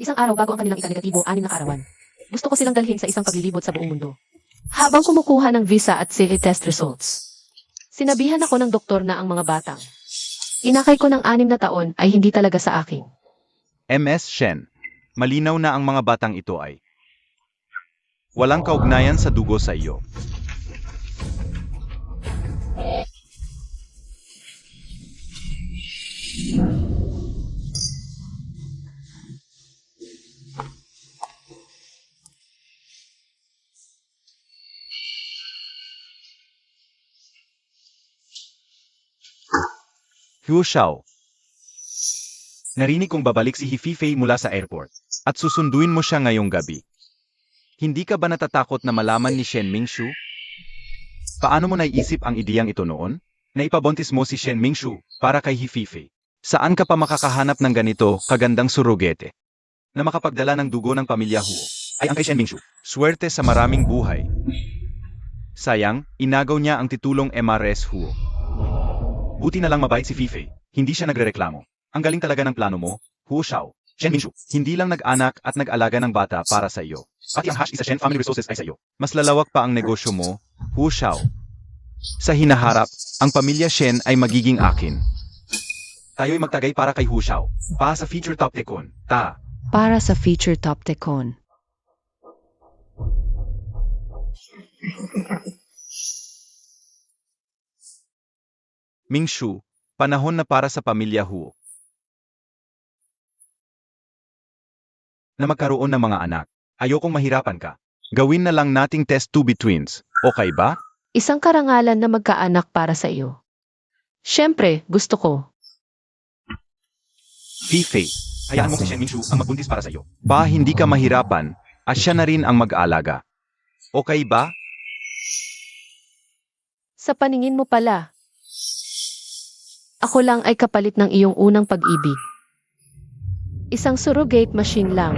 Isang araw bago ang kanilang ika-negatibo, 6 na kaarawan. Gusto ko silang dalhin sa isang paglilibot sa buong mundo. Habang kumukuha ng visa at CV test results, sinabihan ako ng doktor na ang mga batang inakay ko ng 6 na taon ay hindi talaga sa akin. MS Shen, malinaw na ang mga batang ito ay walang kaugnayan sa dugo sa iyo. Hu Xiao. Narinig kong babalik si Hififei mula sa airport, at susunduin mo siya ngayong gabi. Hindi ka ba natatakot na malaman ni Shen Mingshu? Paano mo naiisip ang ideyang ito noon? Na ipabontis mo si Shen Mingshu para kay Hififei. Saan ka pa makakahanap ng ganito kagandang surugete? Na makapagdala ng dugo ng pamilya Huo, ay ang kay Shen Mingshu. Swerte sa maraming buhay. Sayang, inagaw niya ang titulong MRS Huo. Buti na lang mabait si Fifei, hindi siya nagrereklamo. Ang galing talaga ng plano mo, Hu Xiao. Shen Mingshu, hindi lang nag-anak at nag-alaga ng bata para sa iyo. Pati ang hash isa Shen Family Resources ay sa iyo. Mas lalawak pa ang negosyo mo, Hu Xiao. Sa hinaharap, ang pamilya Shen ay magiging akin. Tayo'y magtagay para kay Hu Xiao. Pa sa Feature Top Tekon, ta. Para sa Feature Top Tekon. Mingshu, panahon na para sa pamilya Huo. Na magkaroon ng mga anak. Ayokong mahirapan ka. Gawin na lang nating test tube twins. Okay ba? Isang karangalan na magkaanak para sa iyo. Siyempre, gusto ko. Fifei, hayaan mo si Shen Mingshu ang magbuntis para sa iyo. Pa hindi ka mahirapan, at siya na rin ang mag-aalaga. Okay ba? Sa paningin mo pala, ako lang ay kapalit ng iyong unang pag-ibig. Isang surrogate machine lang.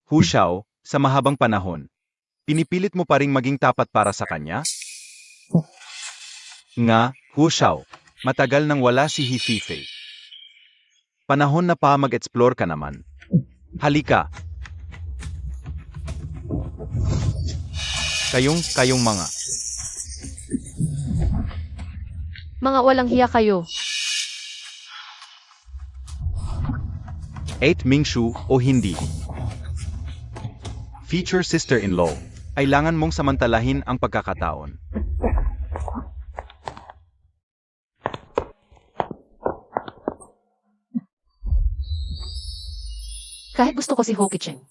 Hu Xiao, sa mahabang panahon, pinipilit mo pa ring maging tapat para sa kanya? Nga, Hu Xiao, matagal nang wala si Hififei. Panahon na pa mag-explore ka naman. Halika. Kayong mga. Mga walang hiya kayo. 8 Mingshu o hindi. Feature sister-in-law. Kailangan mong samantalahin ang pagkakataon. Kahit gusto ko si Hoki-Cheng,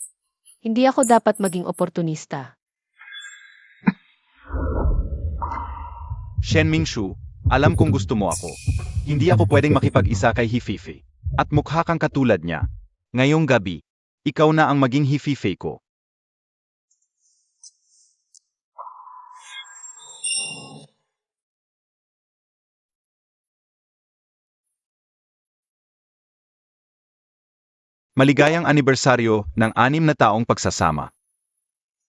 hindi ako dapat maging oportunista. Shen Mingshu, alam kong gusto mo ako. Hindi ako pwedeng makipag-isa kay Hififei. At mukha kang katulad niya. Ngayong gabi, ikaw na ang maging Hififei ko. Maligayang anibersaryo ng 6 na taong pagsasama.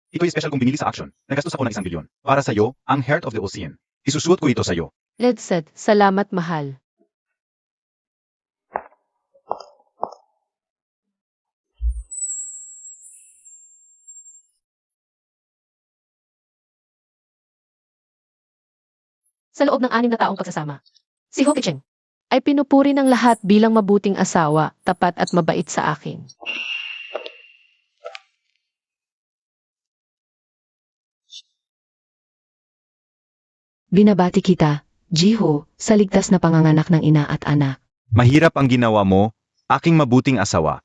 Ito'y special kong binili sa auction. Nagastos ako ng 1 bilyon. Para sa'yo, ang Heart of the Ocean. Isusuot ko ito sa'yo. Ledsed, salamat mahal. Sa loob ng 6 na taong pagsasama, si Hoki-Cheng ay pinupuri ng lahat bilang mabuting asawa, tapat at mabait sa akin. Binabati kita, Jiho, sa ligtas na panganganak ng ina at anak. Mahirap ang ginawa mo, aking mabuting asawa.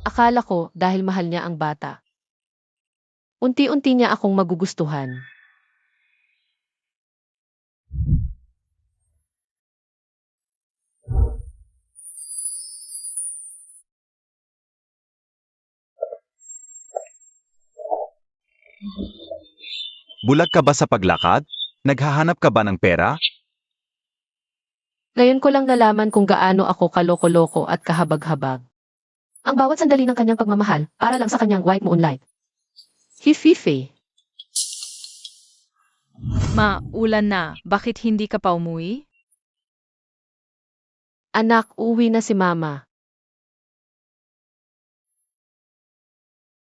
Akala ko dahil mahal niya ang bata. Unti-unti niya akong magugustuhan. Bulag ka ba sa paglakad? Naghahanap ka ba ng pera? Ngayon ko lang nalaman kung gaano ako kaloko-loko at kahabag-habag. Ang bawat sandali ng kanyang pagmamahal para lang sa kanyang white moonlight. Hifife. Ma, ulan na. Bakit hindi ka pa umuwi? Anak, uwi na si mama.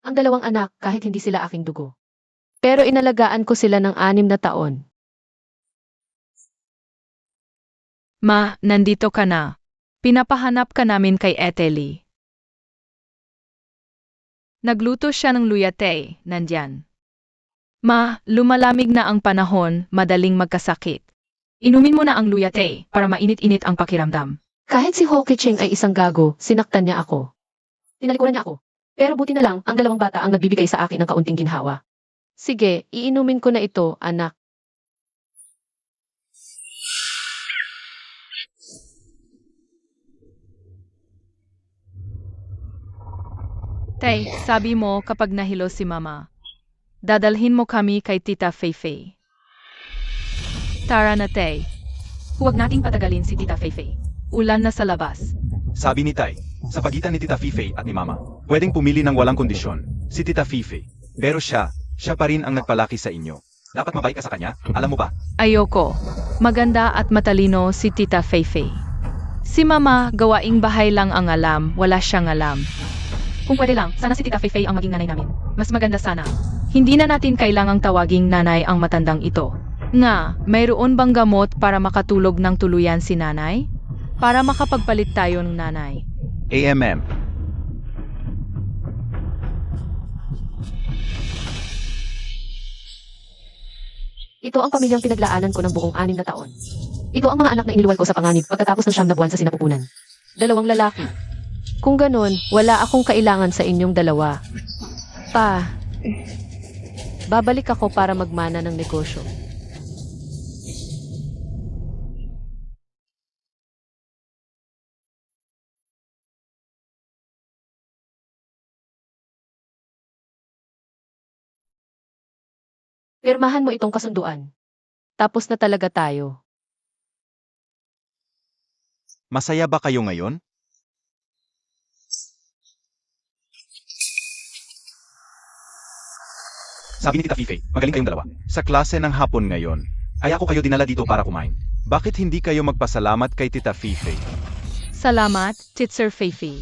Ang dalawang anak kahit hindi sila aking dugo. Pero inalagaan ko sila ng 6 na taon. Ma, nandito ka na. Pinapahanap ka namin kay Eteli. Nagluto siya ng luyate, nandyan. Ma, lumalamig na ang panahon, madaling magkasakit. Inumin mo na ang luyate para mainit-init ang pakiramdam. Kahit si Hoki Ching ay isang gago, sinaktan niya ako. Tinalikuran niya ako. Pero buti na lang, ang dalawang bata ang nagbibigay sa akin ng kaunting ginhawa. Sige, iinumin ko na ito, anak. Tay, sabi mo kapag nahilo si Mama, dadalhin mo kami kay Tita Feifei. Tara na, Tay. Huwag nating patagalin si Tita Feifei. Ulan na sa labas. Sabi ni Tai, sa pagitan ni Tita Fifei at ni Mama, pwedeng pumili ng walang kondisyon, si Tita Fifei. Pero siya pa rin ang nagpalaki sa inyo. Dapat mabait ka sa kanya, alam mo ba? Ayoko. Maganda at matalino si Tita Feifei. Si Mama, gawaing bahay lang ang alam, wala siyang alam. Kung pwede lang, sana si Tita Feifei ang maging nanay namin. Mas maganda sana. Hindi na natin kailangang tawaging nanay ang matandang ito. Nga, mayroon bang gamot para makatulog ng tuluyan si nanay? Para makapagpalit tayo ng nanay. AMM. Ito ang pamilyang pinaglaanan ko ng buong 6 na taon. Ito ang mga anak na iniluwal ko sa panganib pagkatapos ng 9 na buwan sa sinapupunan. 2 lalaki. Kung ganon, wala akong kailangan sa inyong dalawa. Babalik ako para magmana ng negosyo. Pirmahan mo itong kasunduan. Tapos na talaga tayo. Masaya ba kayo ngayon? Sabi ni Tita Fifei, magaling kayong dalawa. Sa klase ng hapon ngayon, ay ako kayo dinala dito para kumain. Bakit hindi kayo magpasalamat kay Tita Fifei? Salamat, Titser Feifei.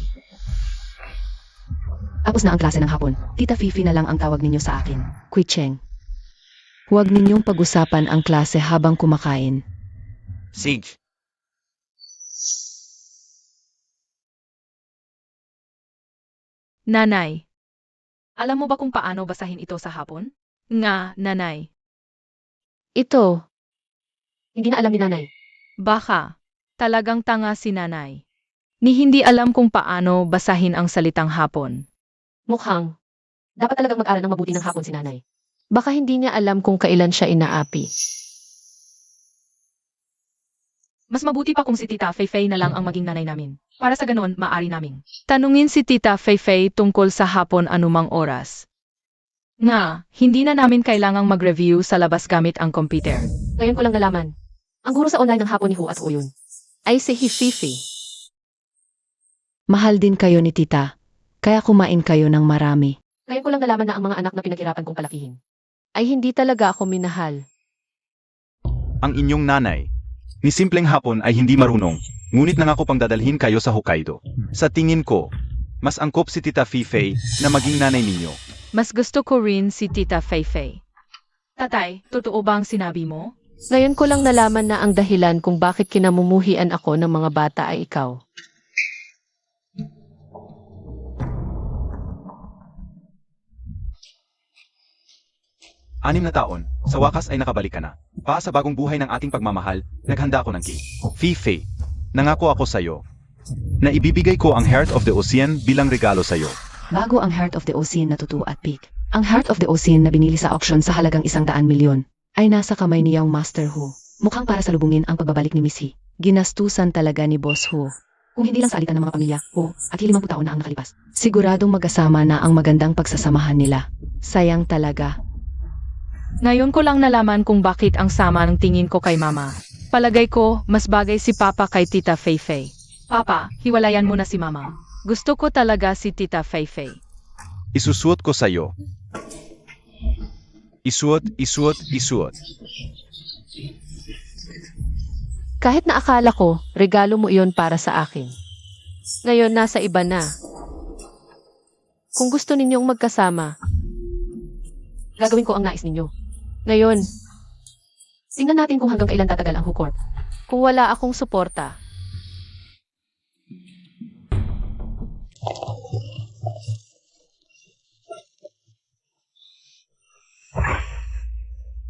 Tapos na ang klase ng hapon. Tita Fifi na lang ang tawag ninyo sa akin. Kui Cheng. Huwag ninyong pag-usapan ang klase habang kumakain. Sige. Nanay. Alam mo ba kung paano basahin ito sa hapon? Nga, nanay. Ito. Hindi na alam ni nanay. Baka. Talagang tanga si nanay. Ni hindi alam kung paano basahin ang salitang hapon. Mukhang. Dapat talagang mag-aral ng mabuti ng hapon si nanay. Baka hindi niya alam kung kailan siya inaapi. Mas mabuti pa kung si Tita Feifei na lang ang maging nanay namin. Para sa ganon, maaari naming tanungin si Tita Feifei tungkol sa hapon anumang oras. Nga, hindi na namin kailangang mag-review sa labas gamit ang computer. Ngayon ko lang nalaman. Ang guro sa online ng hapon ni Hu at Uyun ay si Hififi. Mahal din kayo ni Tita. Kaya kumain kayo ng marami. Ngayon ko lang nalaman na ang mga anak na pinaghirapan kong palakihin ay hindi talaga ako minahal. Ang inyong nanay, ni simpleng hapon ay hindi marunong, ngunit nangako pang dadalhin kayo sa Hokkaido. Sa tingin ko, mas angkop si Tita Fifei na maging nanay ninyo. Mas gusto ko rin si Tita Feifei. Tatay, totoo ba ang sinabi mo? Ngayon ko lang nalaman na ang dahilan kung bakit kinamumuhian ako ng mga bata ay ikaw. Anim na taon, sa wakas ay nakabalik ka na. Pa sa bagong buhay ng ating pagmamahal, naghanda ako ng cake. Fifei, nangako ako sa'yo na ibibigay ko ang Heart of the Ocean bilang regalo sa'yo. Bago ang Heart of the Ocean na tutuo at peak. Ang Heart of the Ocean na binili sa auction sa halagang 100 milyon ay nasa kamay ni Young Master Hu. Mukhang para salubungin ang pagbabalik ni Miss He. Ginastusan talaga ni Boss Hu. Kung hindi lang sa alitan ng mga pamilya, Hu, at 50 taon na ang nakalipas. Siguradong magkasama na ang magandang pagsasamahan nila. Sayang talaga. Ngayon ko lang nalaman kung bakit ang sama ng tingin ko kay Mama. Palagay ko, mas bagay si Papa kay Tita Feifei. Papa, hiwalayan mo na si Mama. Gusto ko talaga si Tita Feifei. Isusuot ko sa'yo. Isuot, isuot, isuot. Kahit na akala ko, regalo mo iyon para sa akin. Ngayon nasa iba na. Kung gusto ninyong magkasama, gagawin ko ang nais ninyo. Ngayon, tingnan natin kung hanggang kailan tatagal ang hukort. Kung wala akong suporta,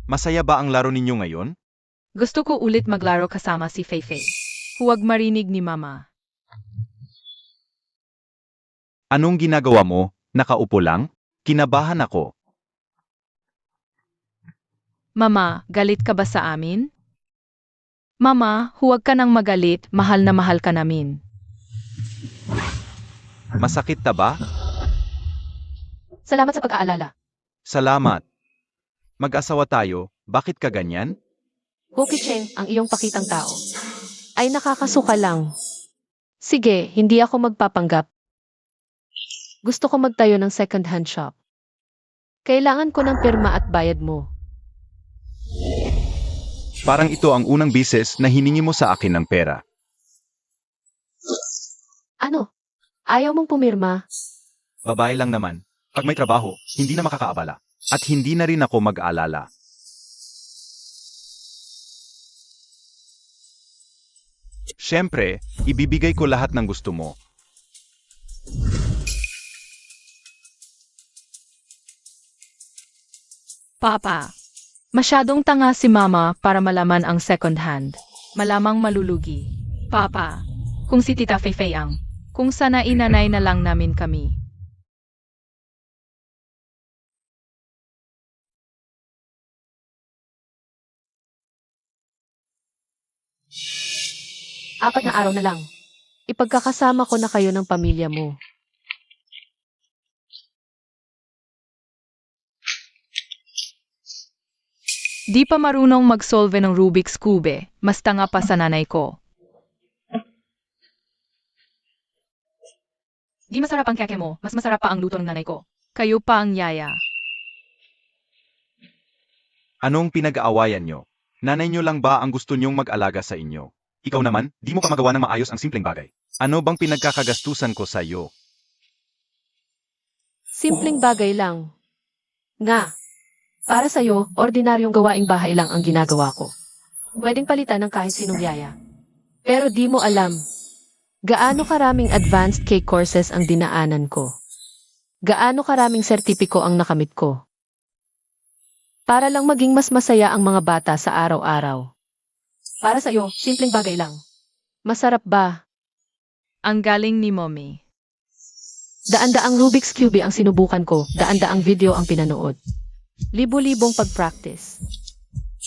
Masaya ba ang laro ninyo ngayon? Gusto ko ulit maglaro kasama si Feifei. Huwag marinig ni Mama. Anong ginagawa mo? Nakaupo lang? Kinabahan ako. Mama, galit ka ba sa amin? Mama, huwag ka nang magalit, mahal na mahal ka namin. Masakit ta ba? salamat sa pag-aalala. Salamat. Mag-asawa tayo, bakit ka ganyan? Cookie Cheng, ang iyong pakitang tao, ay nakakasuka lang. Sige, hindi ako magpapanggap. Gusto ko magtayo ng second-hand shop. Kailangan ko ng pirma at bayad mo. Parang ito ang unang bises na hiningi mo sa akin ng pera. Ano? Ayaw mong pumirma? Babae lang naman. Pag may trabaho, hindi na makakaabala. At hindi na rin ako mag-aalala. Siyempre, ibibigay ko lahat ng gusto mo. Papa, masyadong tanga si Mama para malaman ang second hand. Malamang malulugi. Papa, kung si Tita Feifei ang, kung sana inanay na lang namin kami. Apat na araw na lang. Ipagkakasama ko na kayo ng pamilya mo. Di pa marunong mag-solve ng Rubik's Cube, mas tanga pa sa nanay ko. Di masarap ang keke mo, mas masarap pa ang luto ng nanay ko. Kayo pa ang yaya. Anong pinag-aawayan nyo? Nanay nyo lang ba ang gusto nyong mag-alaga sa inyo? Ikaw naman, di mo pa magawa ng maayos ang simpleng bagay. Ano bang pinagkakagastusan ko sa iyo? Simpleng bagay lang. Nga. Para sa'yo, ordinaryong gawaing bahay lang ang ginagawa ko. Pwedeng palitan ng kahit sinong yaya. Pero di mo alam, gaano karaming advanced cake courses ang dinaanan ko. Gaano karaming sertipiko ang nakamit ko. Para lang maging mas masaya ang mga bata sa araw-araw. Para sa'yo, simpleng bagay lang. Masarap ba? Ang galing ni Mommy. Daan-daang Rubik's Cube ang sinubukan ko, daan-daang video ang pinanood. Libo-libong pag-practice.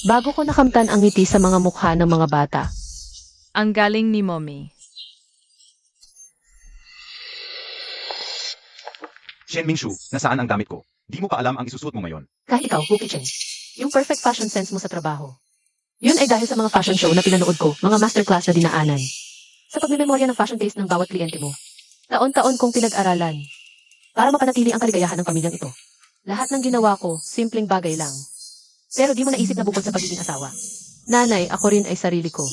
Bago ko nakamtan ang ngiti sa mga mukha ng mga bata. Ang galing ni Mommy. Shen Mingshu, nasaan ang gamit ko? Di mo pa alam ang isusuot mo ngayon. Kahit ikaw, Cookie Cheng, yung perfect fashion sense mo sa trabaho. Yun ay dahil sa mga fashion show na pinanood ko, mga masterclass na dinaanan. Sa pagmemorya ng fashion taste ng bawat kliyente mo. Taon-taon kong pinag-aralan. Para mapanatili ang kaligayahan ng pamilyang ito. Lahat ng ginawa ko, simpleng bagay lang. Pero di mo naisip na bukod sa pagiging asawa. Nanay, ako rin ay sarili ko.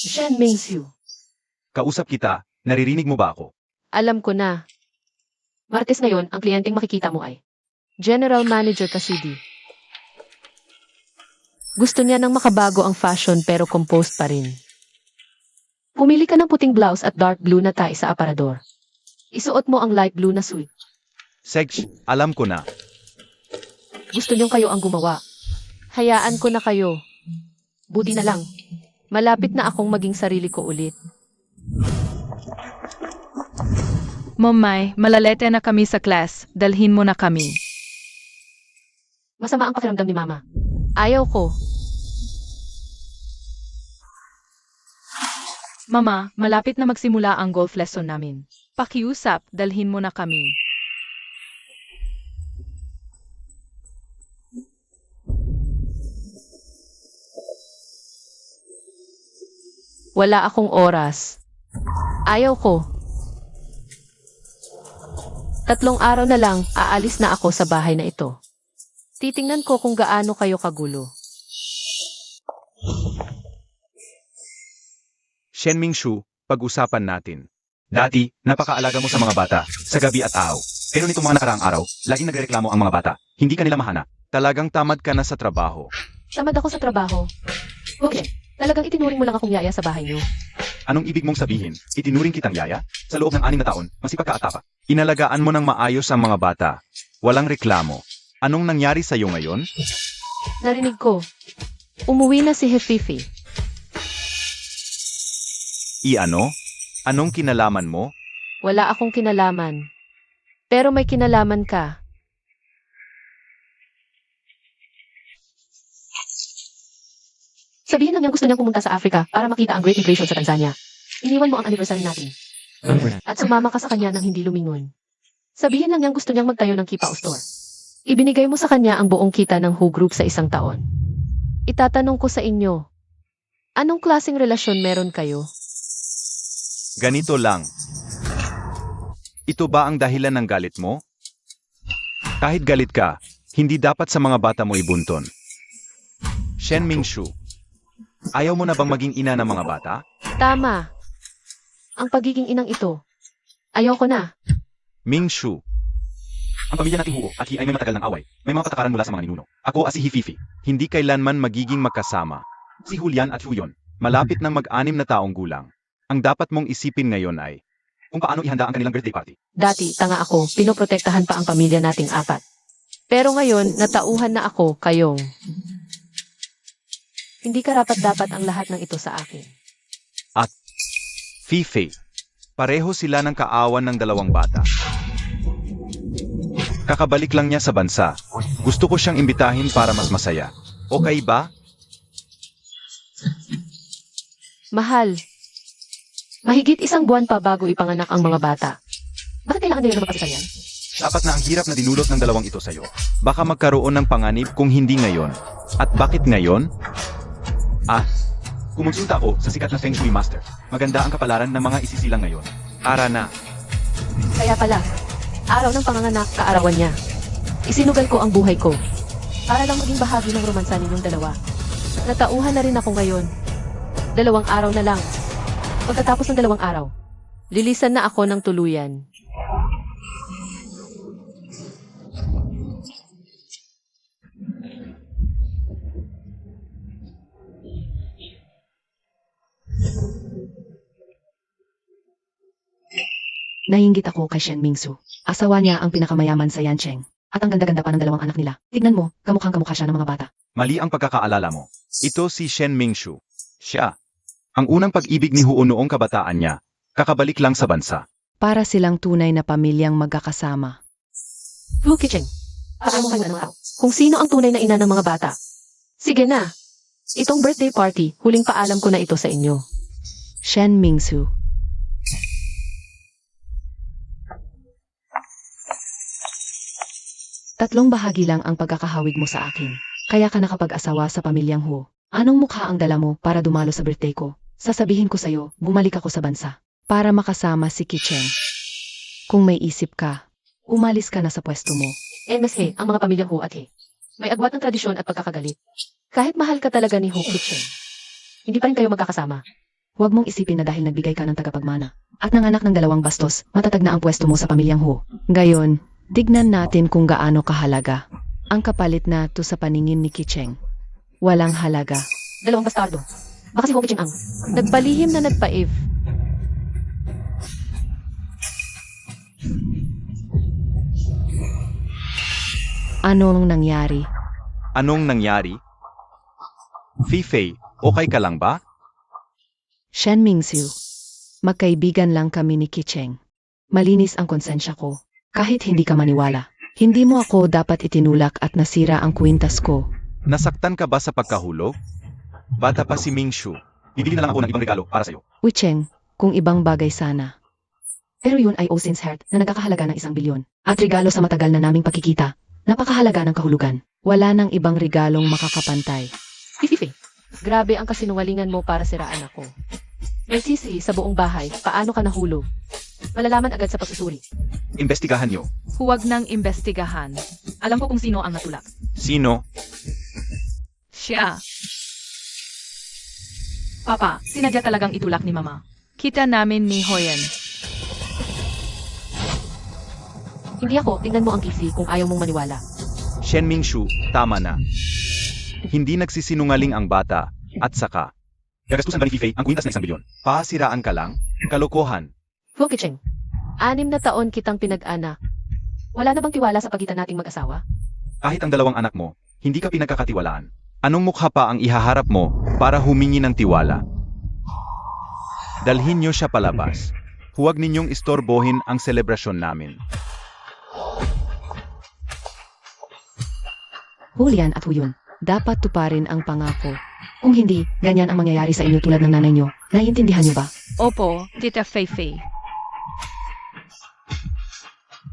Shen Mingxiu. Kausap kita, naririnig mo ba ako? Alam ko na. Martes ngayon, ang kliyenteng makikita mo ay General Manager Kasidi. Gusto niya nang makabago ang fashion pero composed pa rin. Pumili ka ng puting blouse at dark blue na tie sa aparador. Isuot mo ang light blue na suit. Segsh, alam ko na. Gusto niyong kayo ang gumawa. Hayaan ko na kayo. Buti na lang. Malapit na akong maging sarili ko ulit. Momay, malalete na kami sa class. Dalhin mo na kami. Masama ang pakiramdam ni Mama. Ayaw ko. Mama, malapit na magsimula ang golf lesson namin. Pakiusap, dalhin mo na kami. Wala akong oras. Ayaw ko. 3 araw na lang, aalis na ako sa bahay na ito. Titingnan ko kung gaano kayo kagulo. Shen Mingshu, pag-usapan natin. Dati, napakaalaga mo sa mga bata, sa gabi at araw. Pero nitong mga nakaraang araw, laging nagrereklamo ang mga bata. Hindi ka nila mahana. Talagang tamad ka na sa trabaho. Tamad ako sa trabaho. Okay, talagang itinuring mo lang akong yaya sa bahay niyo. Anong ibig mong sabihin? Itinuring kitang yaya? Sa loob ng 6 na taon, masipag ka at tapa. Inalagaan mo ng maayos ang mga bata. Walang reklamo. Anong nangyari sa'yo ngayon? Narinig ko. Umuwi na si Hefifi. Ano? Anong kinalaman mo? Wala akong kinalaman. Pero may kinalaman ka. Sabihin lang niya gusto niyang pumunta sa Africa para makita ang Great Migration sa Tanzania. Iniwan mo ang anniversary natin. At sumama ka sa kanya nang hindi lumingon. Sabihin lang niyang gusto niyang magtayo ng Kipao Store. Ibinigay mo sa kanya ang buong kita ng Who Group sa isang taon. Itatanong ko sa inyo, anong klaseng relasyon meron kayo? Ganito lang. Ito ba ang dahilan ng galit mo? Kahit galit ka, hindi dapat sa mga bata mo ibunton. Shen Mingshu, ayaw mo na bang maging ina ng mga bata? Tama. Ang pagiging inang ito. Ayoko na. Mingshu, ang pamilya nating Huo at Hi ay may matagal ng away. May mga patakaran mula sa mga ninuno. Ako at si Hififi, hindi kailanman magiging magkasama. Si Julian at Huyon, malapit ng mag-6 na taong gulang. Ang dapat mong isipin ngayon ay kung paano ihanda ang kanilang birthday party. Dati, tanga ako, pinoprotektahan pa ang pamilya nating 4. Pero ngayon, natauhan na ako kayong. Hindi karapat-dapat ang lahat ng ito sa akin. Fifi, pareho sila ng kaawan ng 2 bata. Kakabalik lang niya sa bansa. Gusto ko siyang imbitahin para mas masaya. Okay ba? Mahal. Mahigit 1 buwan pa bago ipanganak ang mga bata. Bakit kailangan nila na magpakasal yan? Dapat na ang hirap na dinulot ng 2 ito sa'yo. Baka magkaroon ng panganib kung hindi ngayon. At bakit ngayon? Kumonsulta ako sa sikat na Feng Shui Master. Maganda ang kapalaran ng mga isisilang ngayon. Ara na. Kaya pala, araw ng panganganak, kaarawan niya. Isinugal ko ang buhay ko. Para lang maging bahagi ng romansa ninyong 2. Natauhan na rin ako ngayon. 2 araw na lang. Pagkatapos ng 2 araw, lilisan na ako ng tuluyan. Naiinggit ako kay Shen Mingsu. Asawa niya ang pinakamayaman sa Yancheng. At ang ganda-ganda pa ng 2 anak nila. Tignan mo, kamukhang-kamukha siya ng mga bata. Mali ang pagkakaalala mo. Ito si Shen Mingshu. Siya. Ang unang pag-ibig ni Huo noong kabataan niya. Kakabalik lang sa bansa. Para silang tunay na pamilyang magkakasama. Wu Kicheng, paano kayo ng tao? Kung sino ang tunay na ina ng mga bata. Sige na. Itong birthday party, huling paalam ko na ito sa inyo. Shen Mingsu. Tatlong bahagi lang ang pagkakahawig mo sa akin. Kaya ka nakapag-asawa sa pamilyang Huo. Anong mukha ang dala mo para dumalo sa birthday ko? Sasabihin ko sa'yo, bumalik ako sa bansa. Para makasama si Kicheng. Kung may isip ka, umalis ka na sa pwesto mo. MSH, ang mga pamilyang Hu at He. May agwat ng tradisyon at pagkakagalit. Kahit mahal ka talaga ni Hu Kicheng, hindi pa rin kayo magkakasama. Huwag mong isipin na dahil nagbigay ka ng tagapagmana at nanganak ng 2 bastos, matatag na ang pwesto mo sa pamilyang Huo. Gayon, tignan natin kung gaano kahalaga ang kapalit na to sa paningin ni Kicheng. Walang halaga. 2 bastardo. Baka si Hu Kicheng ang nagpalihim na nagpaiv. Anong nangyari? Anong nangyari? Fifi, okay ka lang ba? Shen Mingsu. Magkaibigan lang kami ni Kicheng. Malinis ang konsensya ko. Kahit hindi ka maniwala. Hindi mo ako dapat itinulak at nasira ang kwintas ko. Nasaktan ka ba sa pagkahulog? Bata pa si Mingshu. Bibili na lang ako ng ibang regalo para sa'yo. Wicheng, kung ibang bagay sana. Pero yun ay Osin's Heart na nagkakahalaga ng 1 bilyon. At regalo sa matagal na naming pagkikita. Napakahalaga ng kahulugan. Wala nang ibang regalong makakapantay. Fifi, grabe ang kasinungalingan mo para siraan ako. May sisi sa buong bahay, paano ka nahulog? Malalaman agad sa pagsusuri. Imbestigahan niyo. Huwag nang imbestigahan. Alam ko kung sino ang natulak. Sino? Siya. Papa, sinadya talagang itulak ni Mama. Kita namin ni Hoyen. Hindi ako, tingnan mo ang PC kung ayaw mong maniwala. Shen Mingshu, tama na. Hindi nagsisinungaling ang bata, at saka. Gagastusan ba ni Fifei ang kwintas na 1 bilyon? Pasiraan ka lang? Kalokohan. Hu Keqing, 6 na taon kitang pinag-anak. Wala na bang tiwala sa pagitan nating mag-asawa? Kahit ang 2 anak mo, hindi ka pinagkakatiwalaan. Anong mukha pa ang ihaharap mo para humingi ng tiwala? Dalhin niyo siya palabas. Huwag ninyong istorbohin ang selebrasyon namin. Hulian at Huyun, dapat tuparin ang pangako. Kung hindi, ganyan ang mangyayari sa inyo tulad ng nanay nyo. Naiintindihan nyo ba? Opo, Tita Feifei.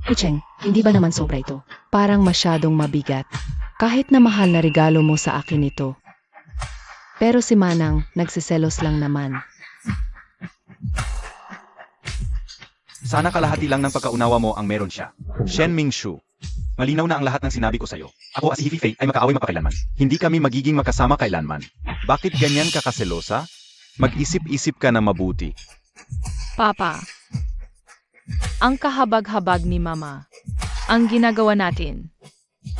Kucheng, hindi ba naman sobra ito? Parang masyadong mabigat. Kahit na mahal na regalo mo sa akin ito. Pero si Manang, nagsiselos lang naman. Sana kalahati lang ng pagkaunawa mo ang meron siya. Shen Mingshu. Malinaw na ang lahat ng sinabi ko sa'yo. Ako at si Fifei ay makaaway mapakailanman. Hindi kami magiging makasama kailanman. Bakit ganyan ka kaselosa? Mag-isip-isip ka na mabuti. Papa, ang kahabag-habag ni Mama, ang ginagawa natin.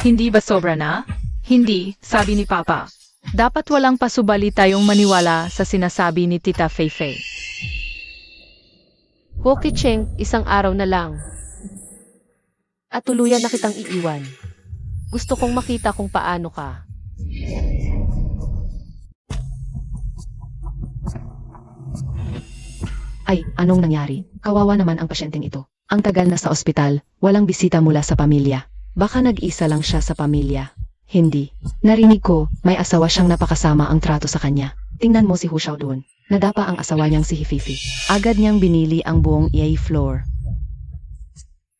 Hindi ba sobra na? Hindi, sabi ni Papa. Dapat walang pasubali tayong maniwala sa sinasabi ni Tita Feifei. Hu Keqing, 1 araw na lang. At tuluyan na kitang iiwan. Gusto kong makita kung paano ka. Ay, anong nangyari? Kawawa naman ang pasyenteng ito. Ang tagal na sa ospital, walang bisita mula sa pamilya. Baka nag-isa lang siya sa pamilya. Hindi. Narinig ko, may asawa siyang napakasama ang trato sa kanya. Tingnan mo si Hu Xiaodun. Nadapa ang asawa niyang si Hififi. Agad niyang binili ang buong EA floor.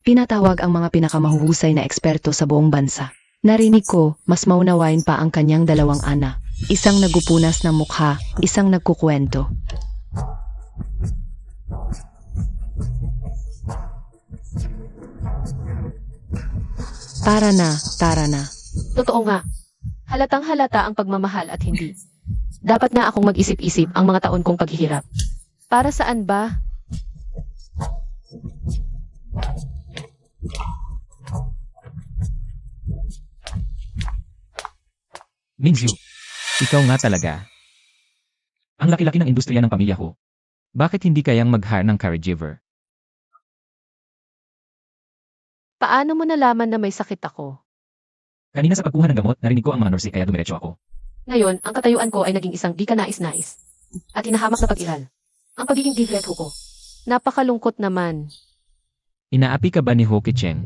Pinatawag ang mga pinakamahuhusay na eksperto sa buong bansa. Narinig ko, mas maunawain pa ang kanyang 2 anak. Isang nagupunas ng mukha, isang nagkukwento. Tara na, tara na. Totoo nga. Halatang halata ang pagmamahal at hindi. Dapat na akong mag-isip-isip ang mga taon kong paghihirap. Para saan ba? Mingzhu, ikaw nga talaga. Ang laki-laki ng industriya ng pamilya ko. Bakit hindi kayang mag-hire ng caregiver? Paano mo nalaman na may sakit ako? Kanina sa pagkuha ng gamot, narinig ko ang mga nurse kaya dumiretso ako. Ngayon, ang katayuan ko ay naging isang di ka nais-nais. At hinahamak na pag-iral. Ang pagiging different ko. Napakalungkot naman. Inaapi ka ba ni Ho Keqing?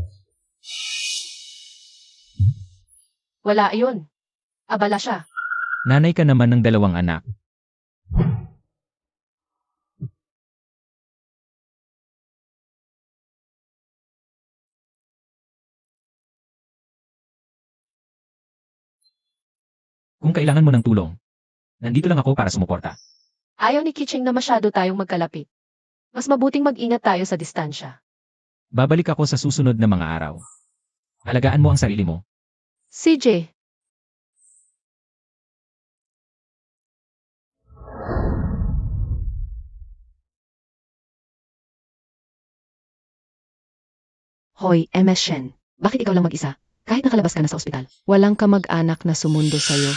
Wala iyon. Abala siya. Nanay ka naman ng 2 anak. Kung kailangan mo ng tulong, nandito lang ako para sumuporta. Ayaw ni Keqing na masyado tayong magkalapit. Mas mabuting mag-ingat tayo sa distansya. Babalik ako sa susunod na mga araw. Alagaan mo ang sarili mo. CJ. Hoy, MS Shen. Bakit ikaw lang mag-isa? Kahit nakalabas ka na sa ospital. Walang kamag-anak na sumundo sa'yo.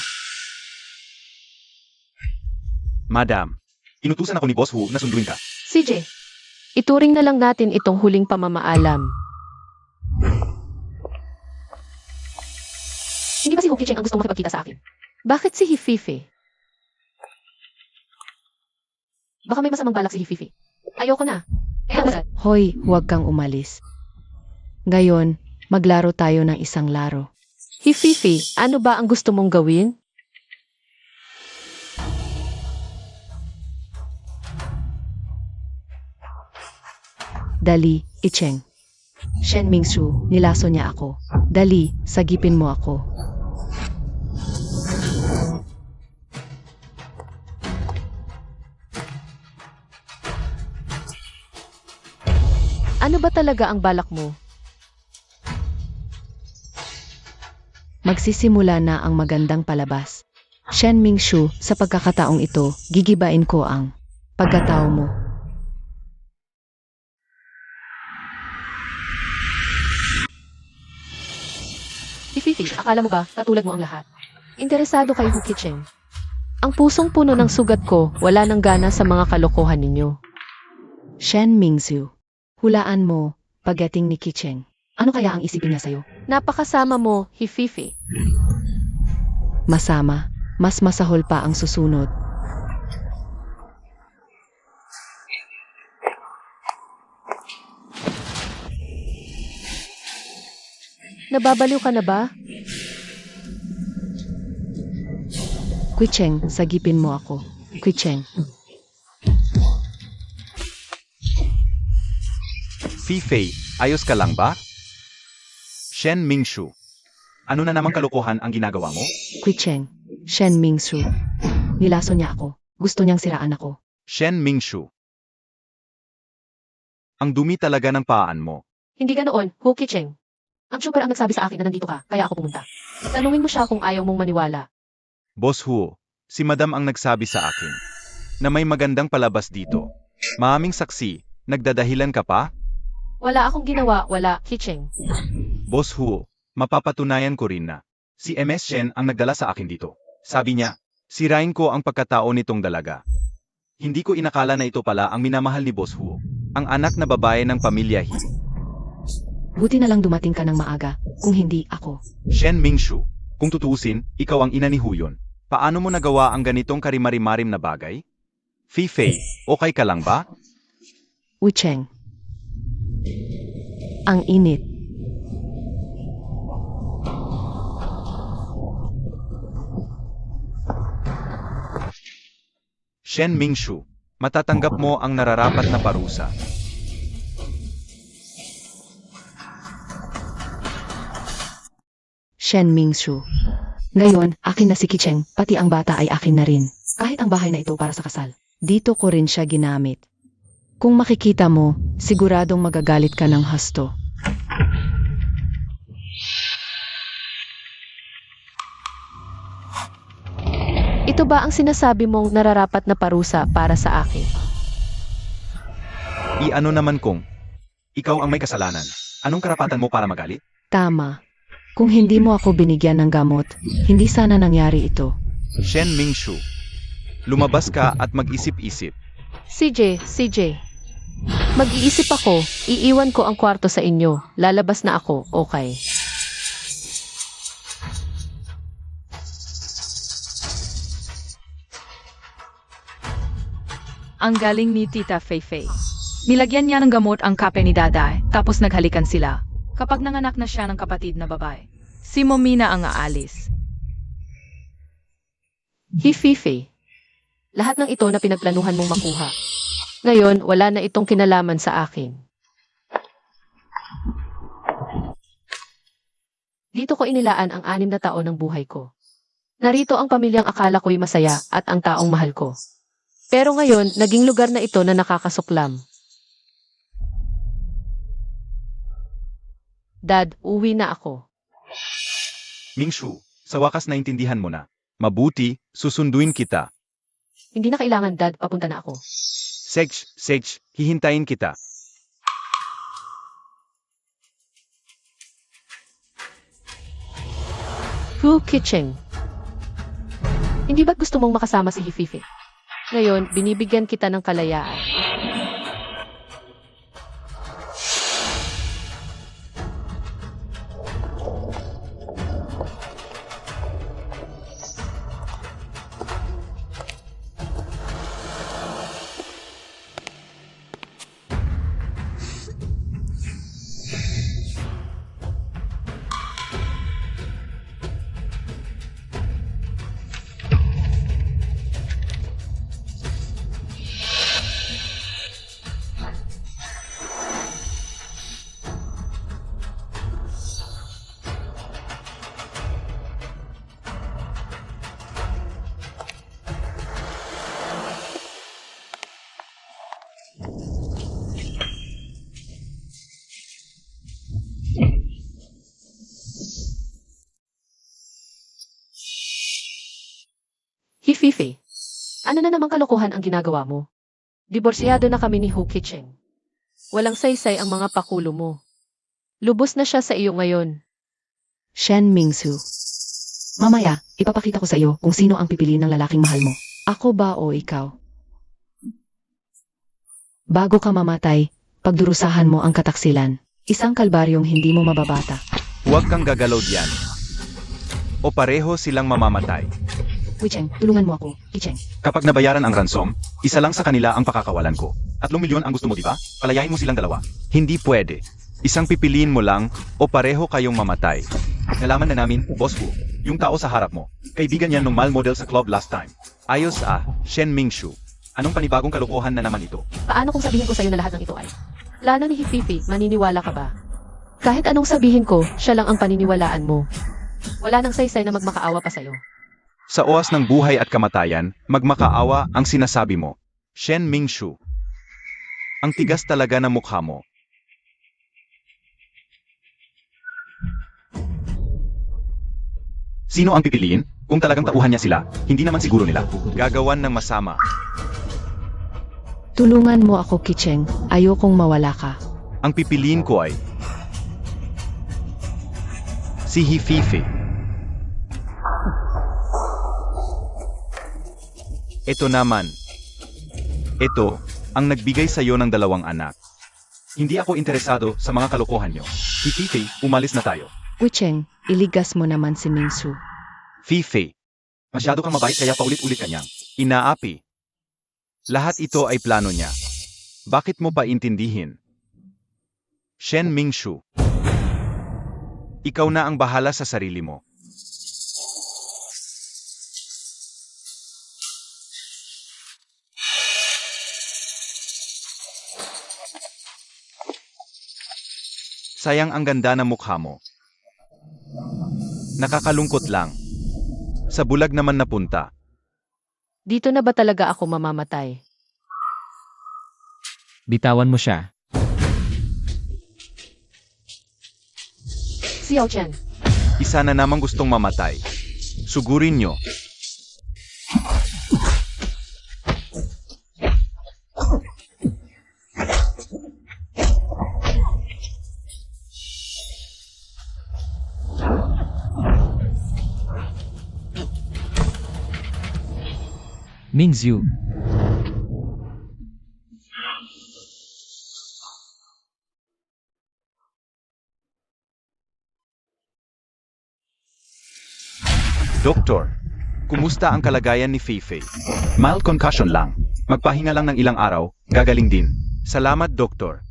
Madam, inutusan ako ni Boss Hu na sunduin ka. CJ. Ituring na lang natin itong huling pamamaalam. Hindi ba si Hu Keqing ang gustong makipagkita sa akin? Bakit si Hififi? Baka may masamang balak si Hififi. Ayoko na. Hoy, huwag kang umalis. Ngayon, maglaro tayo ng isang laro. Hififi, ano ba ang gusto mong gawin? Dali, Icheng. Shen Mingshu, nilaso niya ako. Dali, sagipin mo ako. Ano Ano ba talaga ang balak mo? Magsisimula na ang magandang palabas. Shen Mingshu, sa pagkakataong ito, gigibain ko ang pagkatao mo. Fifi, akala mo ba, katulad mo ang lahat? Interesado kay Hu Kicheng. Ang pusong puno ng sugat ko, wala nang gana sa mga kalokohan ninyo. Shen Mingzu, hulaan mo, pagdating ni Kicheng. Ano kaya ang isipin niya sa'yo? Napakasama mo, Hififi. Masama, mas masahol pa ang susunod. Nababaliw ka na ba? Kicheng, sagipin mo ako. Kicheng. Fifei, ayos ka lang ba? Shen Mingshu, ano na namang kalokohan ang ginagawa mo? Kicheng. Shen Mingzu. Nilaso niya ako. Gusto niyang siraan ako. Shen Mingshu. Ang dumi talaga ng paan mo. Hindi ganoon, Hu Kicheng. Ang super ang nagsabi sa akin na nandito ka, kaya ako pumunta. Tanungin mo siya kung ayaw mong maniwala. Boss Huo, si Madam ang nagsabi sa akin na may magandang palabas dito. Maaming saksi, nagdadahilan ka pa? Wala akong ginawa, wala, Kicheng. Boss Huo, mapapatunayan ko rin na si MS Shen ang nagdala sa akin dito. Sabi niya, sirain ko ang pagkatao nitong dalaga. Hindi ko inakala na ito pala ang minamahal ni Boss Huo, ang anak na babae ng pamilya He. Buti na lang dumating ka ng maaga, kung hindi ako. Shen Mingshu, kung tutuusin, ikaw ang ina ni Huyon. Paano mo nagawa ang ganitong karimari-marim na bagay? Fifei, okay ka lang ba? Kicheng. Ang init. Shen Mingshu, matatanggap mo ang nararapat na parusa. Shen Mingzu. Ngayon, akin na si Kicheng, pati ang bata ay akin na rin. Kahit ang bahay na ito para sa kasal. Dito ko rin siya ginamit. Kung makikita mo, siguradong magagalit ka ng husto. Ito ba ang sinasabi mong nararapat na parusa para sa akin? Iano naman kung ikaw ang may kasalanan. Anong karapatan mo para magalit? Tama. Kung hindi mo ako binigyan ng gamot, hindi sana nangyari ito. Shen Mingshu, lumabas ka at mag-isip-isip. CJ. Mag-iisip ako, iiwan ko ang kwarto sa inyo. Lalabas na ako, okay. Ang galing ni Tita Feifei. Nilagyan niya ng gamot ang kape ni Daday, tapos naghalikan sila. Kapag nanganak na siya ng kapatid na babae, si Momina ang aalis. Hififi. Lahat ng ito na pinagplanuhan mong makuha. Ngayon, wala na itong kinalaman sa akin. Dito ko inilaan ang 6 na taon ng buhay ko. Narito ang pamilyang akala ko'y masaya at ang taong mahal ko. Pero ngayon, naging lugar na ito na nakakasuklam. Dad, uwi na ako. Mingshu, sa wakas naintindihan mo na. Mabuti, susunduin kita. Hindi na kailangan, Dad, papunta na ako. Sej, hihintayin kita. Hu Kicheng. Hindi ba't gusto mong makasama si Hififi? Ngayon, binibigyan kita ng kalayaan. Fifi, ano na namang kalokohan ang ginagawa mo? Diborsyado na kami ni Hu Kicheng. Walang saysay ang mga pakulo mo. Lubos na siya sa iyo ngayon. Shen Mingsu. Mamaya, ipapakita ko sa iyo kung sino ang pipiliin ng lalaking mahal mo. Ako ba o ikaw? Bago ka mamatay, pagdurusahan mo ang kataksilan. Isang kalbaryong hindi mo mababata. Huwag kang gagalaw diyan. O pareho silang mamamatay. Wicheng, tulungan mo ako. Kicheng. Kapag nabayaran ang ransom, isa lang sa kanila ang pakakawalan ko. 3 milyon ang gusto mo, di ba? Palayain mo silang dalawa. Hindi pwede. Isang pipiliin mo lang o pareho kayong mamatay. Nalaman na namin, Boss Wu, yung tao sa harap mo. Kaibigan yan nung male model sa club last time. Ayos Shen Mingshu. Anong panibagong kalokohan na naman ito? Paano kung sabihin ko sa iyo na lahat ng ito ay? Plano ni Fifi, maniniwala ka ba? Kahit anong sabihin ko, siya lang ang paniniwalaan mo. Wala nang saysay na magmakaawa pa sa iyo. Sa oras ng buhay at kamatayan, magmakaawa ang sinasabi mo. Shen Mingshu. Ang tigas talaga ng mukha mo. Sino ang pipiliin? Kung talagang tauhan niya sila, hindi naman siguro nila gagawan ng masama. Tulungan mo ako, Kicheng. Ayokong mawala ka. Ang pipiliin ko ay si Hififi. Ito naman. Ito ang nagbigay sa iyo ng 2 anak. Hindi ako interesado sa mga kalokohan niyo. Hififi, umalis na tayo. Wicheng, iligas mo naman si Mingsu. Fifi, masyado kang mabait kaya paulit-ulit kanyang inaapi. Lahat ito ay plano niya. Bakit mo pa intindihin? Shen Mingshu, ikaw na ang bahala sa sarili mo. Sayang ang ganda ng mukha mo. Nakakalungkot lang. Sa bulag naman napunta. Dito na ba talaga ako mamamatay? Bitawan mo siya. Xiao Chen, Isa na namang gustong mamatay. Sugurin nyo. Mingzhu. Doktor, kumusta ang kalagayan ni Fifi? Mild concussion lang. Magpahinga lang ng ilang araw, gagaling din. Salamat, Doktor.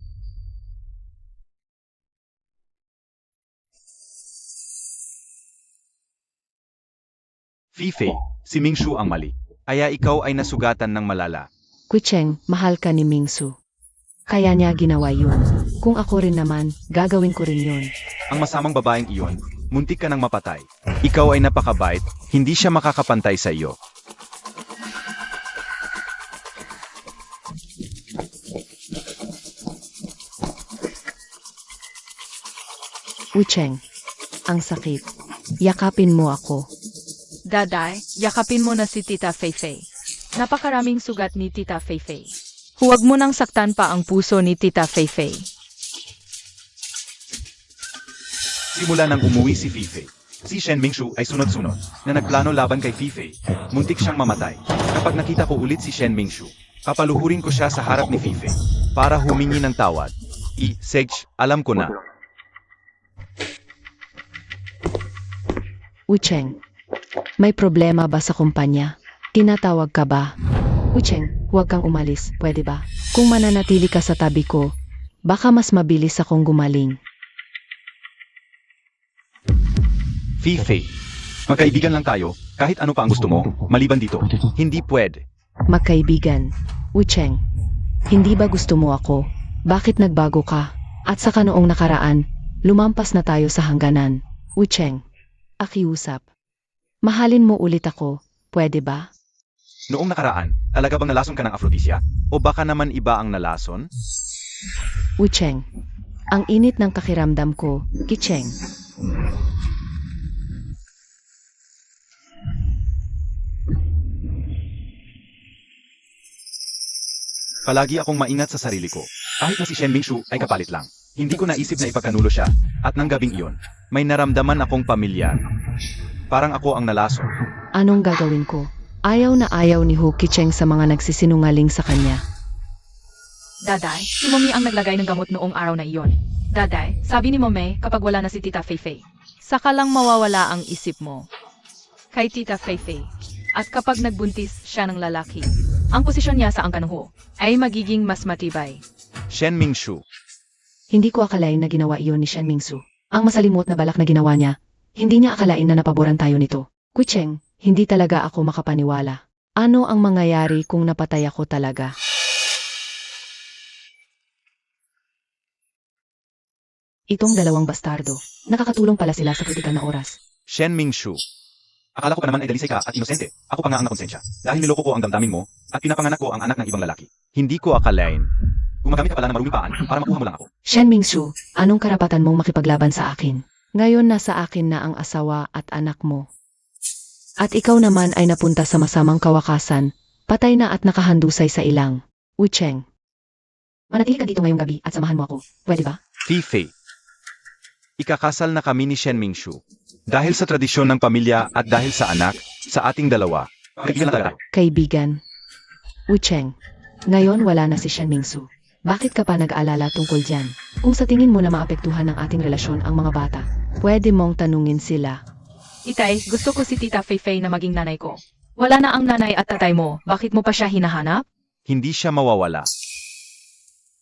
Fifi, si Mingshu ang mali. Kaya ikaw ay nasugatan ng malala. Kucheng, mahal ka ni Mingsu. Kaya niya ginawa yun. Kung ako rin naman, gagawin ko rin yun. Ang masamang babaeng iyon, muntik ka nang mapatay. Ikaw ay napakabait, hindi siya makakapantay sa iyo. Wicheng, ang sakit. Yakapin mo ako. Daday, yakapin mo na si Tita Feifei. Napakaraming sugat ni Tita Feifei. Huwag mo nang saktan pa ang puso ni Tita Feifei. Simula nang umuwi si Fifi, si Shen Mingshu ay sunod-sunod na nagplano laban kay Fifi. Muntik siyang mamatay. Kapag nakita ko ulit si Shen Mingshu, papaluhurin ko siya sa harap ni Fifi para humingi ng tawad. Sage, alam ko na. Wicheng, may problema ba sa kumpanya? Tinatawag ka ba? Wicheng, huwag kang umalis, pwede ba? Kung mananatili ka sa tabi ko, baka mas mabilis akong gumaling. Fifi, magkaibigan lang tayo, kahit ano pa ang gusto mo, maliban dito. Hindi pwede. Magkaibigan. Wicheng, hindi ba gusto mo ako? Bakit nagbago ka? At saka noong nakaraan, lumampas na tayo sa hangganan. Wicheng, akiusap. Mahalin mo ulit ako, pwede ba? Noong nakaraan, talaga bang nalason ka ng Aphrodisia? O baka naman iba ang nalason? Wicheng, ang init ng kakiramdam ko, Kicheng. Palagi akong maingat sa sarili ko. Kahit na si Shen Mingshu ay kapalit lang. Hindi ko naisip na ipagkanulo siya. At nang gabing iyon, may naramdaman akong pamilyar. Parang ako ang nalaso. Anong gagawin ko? Ayaw na ayaw ni Hu Kicheng sa mga nagsisinungaling sa kanya. Daday, si Mommy ang naglagay ng gamot noong araw na iyon. Daday, sabi ni Mommy kapag wala na si Tita Feifei, saka lang mawawala ang isip mo. Kay Tita Feifei. At kapag nagbuntis siya ng lalaki, ang posisyon niya sa angkan ay magiging mas matibay. Shen Mingshu. Hindi ko akalain na ginawa iyon ni Shen Mingsu. Ang masalimot na balak na ginawa niya, hindi niya akalain na napaboran tayo nito. Kucheng, hindi talaga ako makapaniwala. Ano ang mangyayari kung napatay ako talaga? Itong dalawang bastardo, nakakatulong pala sila sa kritikal na oras. Shen Mingshu. Akala ko pa naman ay dalisay ka at inosente. Ako pa nga ang nakonsensya. Dahil niloko ko ang damdamin mo, at pinapanganak ko ang anak ng ibang lalaki. Hindi ko akalain. Gumagamit ka pala ng maruming paan para makuha mo lang ako. Shen Mingsu, anong karapatan mong makipaglaban sa akin? Ngayon nasa akin na ang asawa at anak mo. At ikaw naman ay napunta sa masamang kawakasan, patay na at nakahandusay sa ilang. Wucheng. Manatili ka dito ngayong gabi at samahan mo ako. Pwede ba? Feifei. Ikakasal na kami ni Shen Mingshu. Dahil sa tradisyon ng pamilya at dahil sa anak, sa ating dalawa, kaibigan na talaga tayo. Kaibigan. Wucheng. Ngayon wala na si Shen Mingsu. Bakit ka pa nag-aalala tungkol dyan? Kung sa tingin mo na maapektuhan ng ating relasyon ang mga bata, pwede mong tanungin sila. Itay, gusto ko si Tita Feifei na maging nanay ko. Wala na ang nanay at tatay mo, bakit mo pa siya hinahanap? Hindi siya mawawala.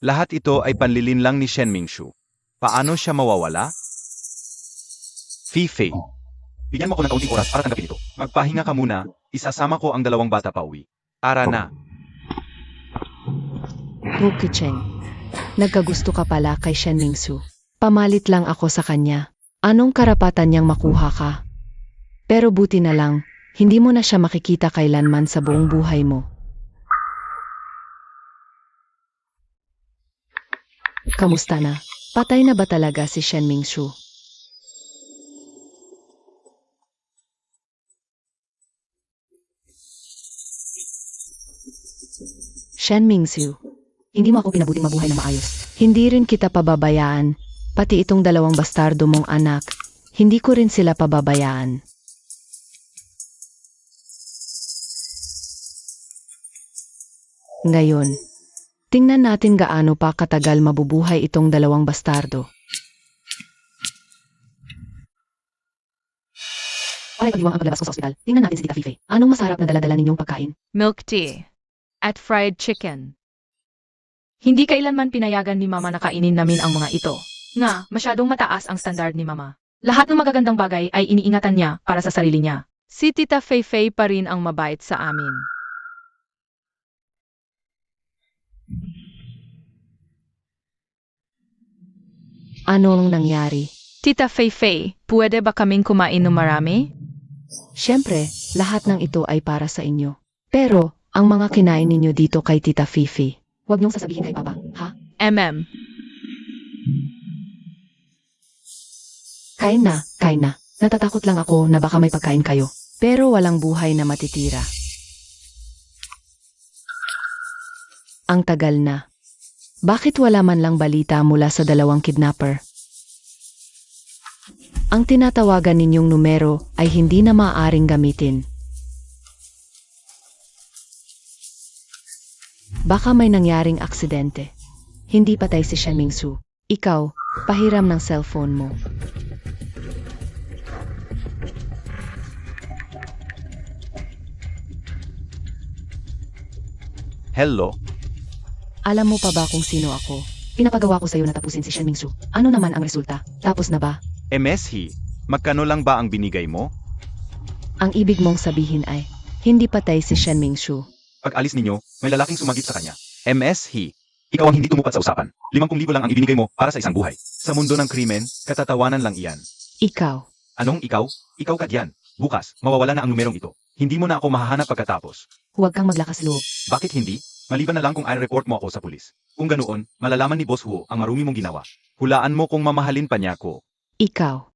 Lahat ito ay panlilin lang ni Shen Mingshu. Paano siya mawawala? Feifei. Bigyan mo ko ng kaunting oras para tanggapin ito. Magpahinga ka muna, isasama ko ang dalawang bata pa uwi. Ara na. Hu Kicheng. Nagkagusto ka pala kay Shen Mingsu. Pamalit lang ako sa kanya. Anong karapatan niyang makuha ka? Pero buti na lang, hindi mo na siya makikita kailanman sa buong buhay mo. Kamusta na? Patay na ba talaga si Shen Mingsu? Shen Mingsu, hindi mo ako pinabuting mabuhay na maayos. Hindi rin kita pababayaan, pati itong dalawang bastardo mong anak, hindi ko rin sila pababayaan. Ngayon, tingnan natin gaano pa katagal mabubuhay itong dalawang bastardo. Para ipag-iwang ang paglabas ko sa ospital, tingnan natin si Tita Feifei. Anong masarap na daladala ninyong pagkain? Milk tea. At fried chicken. Hindi kailanman pinayagan ni Mama na kainin namin ang mga ito. Nga, masyadong mataas ang standard ni Mama. Lahat ng magagandang bagay ay iniingatan niya para sa sarili niya. Si Tita Feifei pa rin ang mabait sa amin. Anong nangyari? Tita Feifei, pwede ba kaming kumain ng marami? Siyempre, lahat ng ito ay para sa inyo. Pero, ang mga kinain ninyo dito kay Tita Fifi, huwag niyong sasabihin kay Papa, ha? Kain na. Natatakot lang ako na baka may pagkain kayo. Pero walang buhay na matitira. Ang tagal na. Bakit wala man lang balita mula sa dalawang kidnapper? Ang tinatawagan ninyong numero ay hindi na maaaring gamitin. Baka may nangyaring aksidente. Hindi patay si Shen Mingsu. Ikaw, pahiram ng cellphone mo. Hello. Alam mo pa ba kung sino ako? Pinapagawa ko sa'yo na tapusin si Shen Mingsu. Ano naman ang resulta? Tapos na ba? MSH, magkano lang ba ang binigay mo? Ang ibig mong sabihin ay, hindi patay si Shen Mingsu. Pag alis ninyo, may lalaking sumagip sa kanya. MSH, ikaw ang hindi tumupad sa usapan. 50,000 lang ang ibinigay mo para sa isang buhay. Sa mundo ng krimen, katatawanan lang iyan. Ikaw. Anong ikaw? Ikaw ka diyan. Bukas, mawawala na ang numerong ito. Hindi mo na ako mahahanap pagkatapos. Huwag kang maglakas loob. Bakit hindi? Maliban na lang kung i-report mo ako sa pulis. Kung ganoon, malalaman ni Boss Huo ang marumi mong ginawa. Hulaan mo kung mamahalin pa niya ako. Ikaw.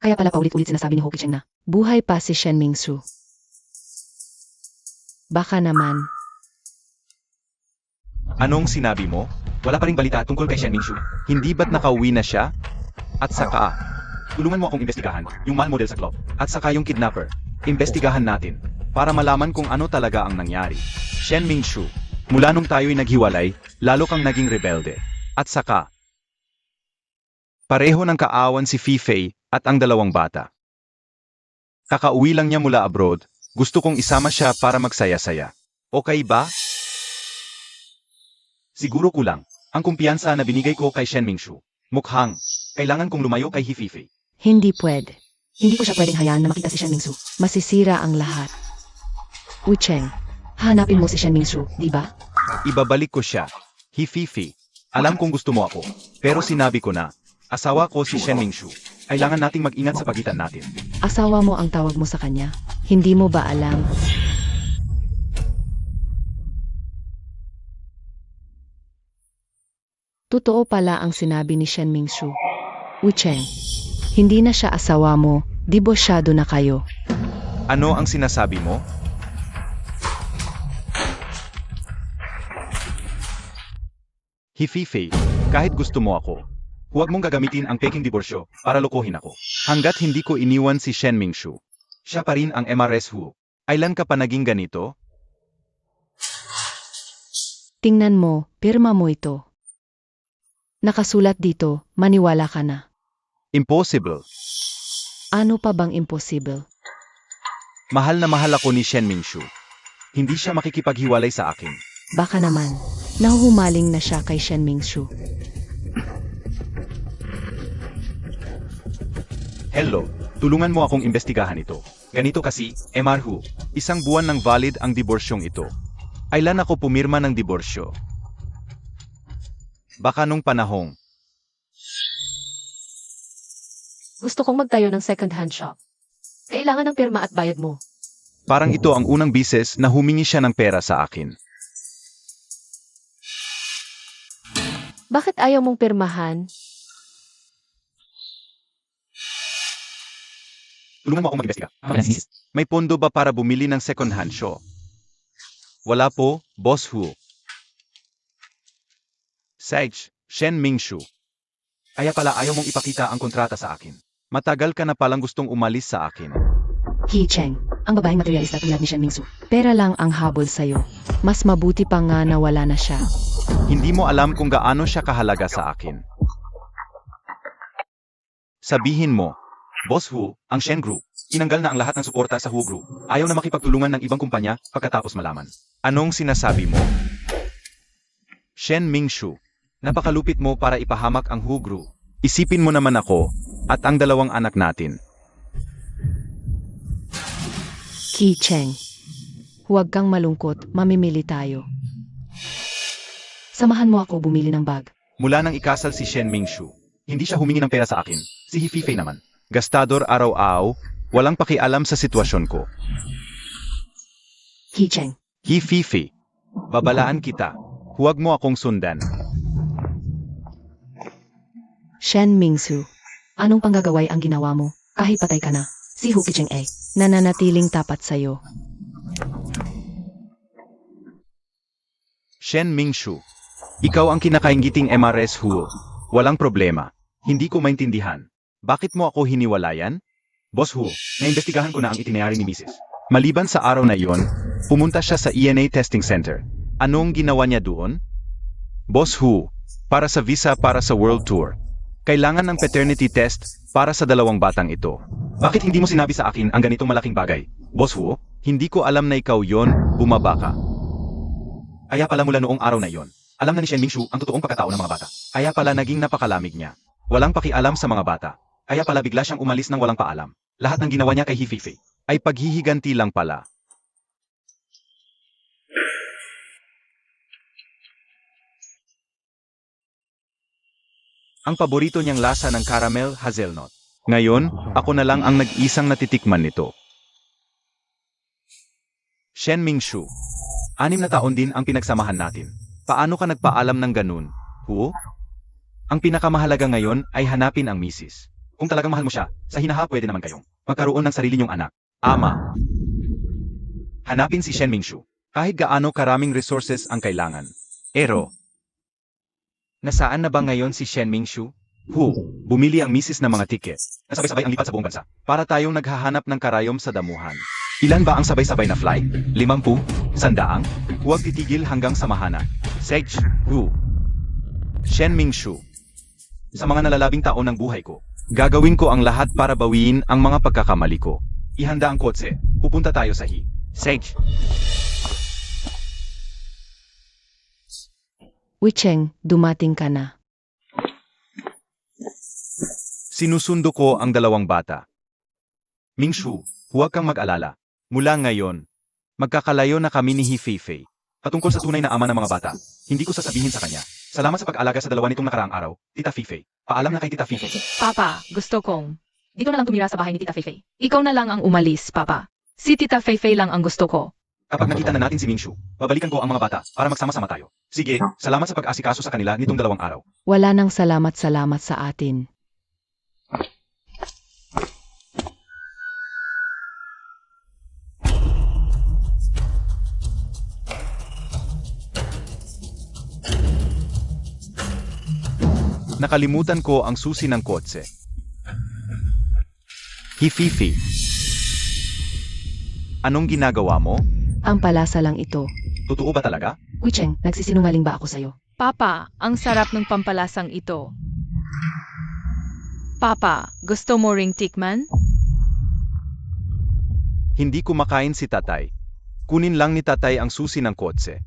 Kaya pala paulit-ulit sinasabi ni Ho Kicheng na, buhay pa si Shen Mingsu. Baka naman. Anong sinabi mo? Wala pa ring balita tungkol kay Shen Mingshu. Hindi ba't nakauwi na siya? At saka, tulungan mo akong imbestigahan yung mall model sa club. At saka yung kidnapper. Imbestigahan natin para malaman kung ano talaga ang nangyari. Shen Mingshu, mula nung tayo'y naghiwalay, lalo kang naging rebelde. At saka, pareho ng kaawan si Fifei at ang dalawang bata. Kakauwi lang niya mula abroad, gusto kong isama siya para magsaya-saya. Okay ba? Siguro kulang ang kumpiyansa na binigay ko kay Shen Mingshu. Mukhang kailangan kong lumayo kay Fifei. Hindi pwede. Hindi ko siya pwedeng hayaan na makita si Shen Mingsu. Masisira ang lahat. Wucheng, hanapin mo si Shen Mingsu, di ba? Ibabalik ko siya. Fifei, alam kong gusto mo ako, pero sinabi ko na, asawa ko si Shen Mingshu. Kailangan nating mag-ingat sa pagitan natin. Asawa mo ang tawag mo sa kanya. Hindi mo ba alam? Totoo pala ang sinabi ni Shen Mingsu. Wucheng, hindi na siya asawa mo, dibosyado na kayo. Ano ang sinasabi mo? Fifei, kahit gusto mo ako, huwag mong gagamitin ang peking diborsyo para lokohin ako. Hanggat hindi ko iniwan si Shen Mingshu, siya pa rin ang MRS Hu. Kailan ka pa naging ganito? Tingnan mo, pirma mo ito. Nakasulat dito, maniwala ka na. Impossible. Ano pa bang impossible? Mahal na mahal ako ni Shen Mingshu. Hindi siya makikipaghiwalay sa akin. Baka naman, nahuhumaling na siya kay Shen Mingsu. Hello, tulungan mo akong imbestigahan ito. Ganito kasi, MR Hu, isang buwan nang valid ang diborsyong ito. Kailan ako pumirma ng diborsyo? Baka nung panahong. Gusto kong magtayo ng second-hand shop. Kailangan ng pirma at bayad mo. Parang ito ang unang bises na humingi siya ng pera sa akin. Bakit ayaw mong pirmahan? Tulungan mo akong mag-imbestiga. Francis, May pondo ba para bumili ng second-hand shop? Wala po, Boss Hu. Sage, Shen Mingshu. Kaya pala ayaw mong ipakita ang kontrata sa akin. Matagal ka na palang gustong umalis sa akin. He Cheng, ang babaeng materialista tulad ni Shen Mingsu. Pera lang ang habol sa'yo. Mas mabuti pa nga na wala na siya. Hindi mo alam kung gaano siya kahalaga sa akin. Sabihin mo, Boss Hu, ang Shen Group, inanggal na ang lahat ng suporta sa Hu Group. Ayaw na makipagtulungan ng ibang kumpanya pagkatapos malaman. Anong sinasabi mo? Shen Mingshu, napakalupit mo para ipahamak ang Hu Group. Isipin mo naman ako at ang dalawang anak natin. He Cheng, huwag kang malungkot, mamimili tayo. Samahan mo ako bumili ng bag. Mula nang ikasal si Shen Mingshu, hindi siya humingi ng pera sa akin. Si Fifei naman. Gastador araw-araw, walang pakialam sa sitwasyon ko. He Cheng, Fifei, babalaan kita. Huwag mo akong sundan. Shen Mingsu, anong panggagaway ang ginawa mo? Kahit patay ka na, si Hu Kicheng nananatiling tapat sa'yo. Shen Mingshu, ikaw ang kinakaingiting MRS Hu. Walang problema. Hindi ko maintindihan. Bakit mo ako hiniwalayan? Boss Hu, naimbestigahan ko na ang itinerary ni Mrs. Maliban sa araw na iyon, pumunta siya sa ENA Testing Center. Anong ginawa niya doon? Boss Hu, para sa visa para sa World Tour. Kailangan ng paternity test para sa dalawang batang ito. Bakit hindi mo sinabi sa akin ang ganitong malaking bagay? Boss Hu, hindi ko alam na ikaw yon, bumaba ka. Kaya pala mula noong araw na iyon, alam na ni Shen Mingshu ang totoong pagkatao ng mga bata. Kaya pala naging napakalamig niya. Walang pakialam sa mga bata. Kaya pala bigla siyang umalis ng walang paalam. Lahat ng ginawa niya kay Fifei ay paghihiganti lang pala. Ang paborito niyang lasa ng caramel hazelnut. Ngayon, ako na lang ang nag-isang natitikman nito. Shen Mingshu, 6 na taon din ang pinagsamahan natin. Paano ka nagpaalam ng ganun, Hu? Ang pinakamahalaga ngayon ay hanapin ang misis. Kung talagang mahal mo siya, sa hinaha pwede naman kayong magkaroon ng sarili niyong anak. Ama. Hanapin si Shen Mingshu. Kahit gaano karaming resources ang kailangan. Ero. Nasaan na ba ngayon si Shen Mingshu? Bumili ang misis ng mga tiket. Nasabay-sabay ang lipat sa buong bansa. Para tayong naghahanap ng karayom sa damuhan. Ilan ba ang sabay-sabay na flight? 50? 100? Huwag titigil hanggang sa mahana. Sage. Shen Mingshu. Sa mga nalalabing taon ng buhay ko, gagawin ko ang lahat para bawiin ang mga pagkakamali ko. Ihanda ang kotse. Pupunta tayo sa Sage. Wicheng, dumating ka na. Sinusundo ko ang dalawang bata. Mingshu, huwag kang mag-alala. Mula ngayon, magkakalayo na kami ni Feifei. Patungkol sa tunay na ama ng mga bata, hindi ko sasabihin sa kanya. Salamat sa pag-alaga sa dalawa nitong nakaraang araw, Tita Feifei. Paalam na kay Tita Feifei. Papa, gusto kong. Dito na lang tumira sa bahay ni Tita Feifei. Ikaw na lang ang umalis, Papa. Si Tita Feifei lang ang gusto ko. Kapag nakita na natin si Mingshu, babalikan ko ang mga bata para magsama-sama tayo. Sige, salamat sa pag-asikaso sa kanila nitong 2 araw. Wala nang salamat sa atin. Nakalimutan ko ang susi ng kotse. Feifei. Anong ginagawa mo? Ang palasa lang ito. Totoo ba talaga? Wicheng, nagsisinungaling ba ako sa'yo? Papa, ang sarap ng pampalasang ito. Papa, gusto mo ring tikman? Hindi kumakain si tatay. Kunin lang ni tatay ang susi ng kotse.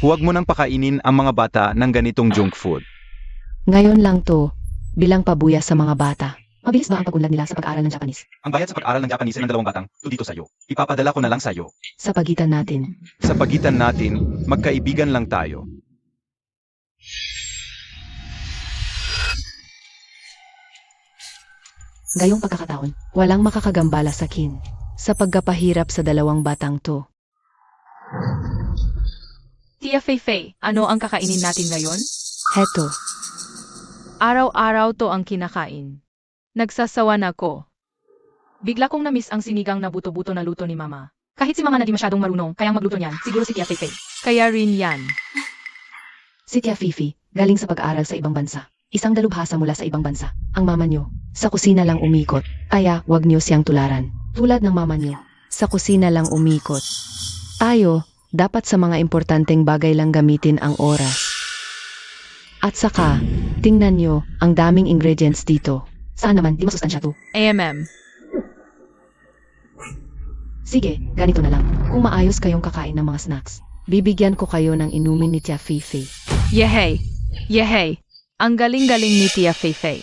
Huwag mo nang pakainin ang mga bata ng ganitong junk food. Ngayon lang to, bilang pabuya sa mga bata. Mabilis ba ang pag-unlad nila sa pag-aaral ng Japanese? Ang bayad sa pag-aral ng Japanese ng 2 batang, dito sa'yo. Ipapadala ko na lang sa'yo. Sa pagitan natin. Sa pagitan natin, magkaibigan lang tayo. Gayong pagkakataon, walang makakagambala sa kin. Sa pagkapahirap sa 2 batang to. Tia Feifei, ano ang kakainin natin ngayon? Heto, Araw-araw to ang kinakain. Nagsasawa na ko. Bigla kong namiss ang sinigang na buto-buto na luto ni Mama. Kahit si Mama na di masyadong marunong, kayang magluto niyan, siguro si Tia Feifei. Kaya rin yan. si Tia Fifi, galing sa pag-aaral sa ibang bansa. Isang dalubhasa mula sa ibang bansa. Ang mama nyo, sa kusina lang umikot. Kaya, wag nyo siyang tularan. Tulad ng mama nyo, sa kusina lang umikot. Tayo, dapat sa mga importanteng bagay lang gamitin ang oras. At saka, tingnan nyo, ang daming ingredients dito. Saan naman, di masustansya to. AMM. Sige, ganito na lang. Kung maayos kayong kakain ng mga snacks, bibigyan ko kayo ng inumin ni Tia Fifi. Yehey! Yehey! Ang galing-galing ni Tia Feifei.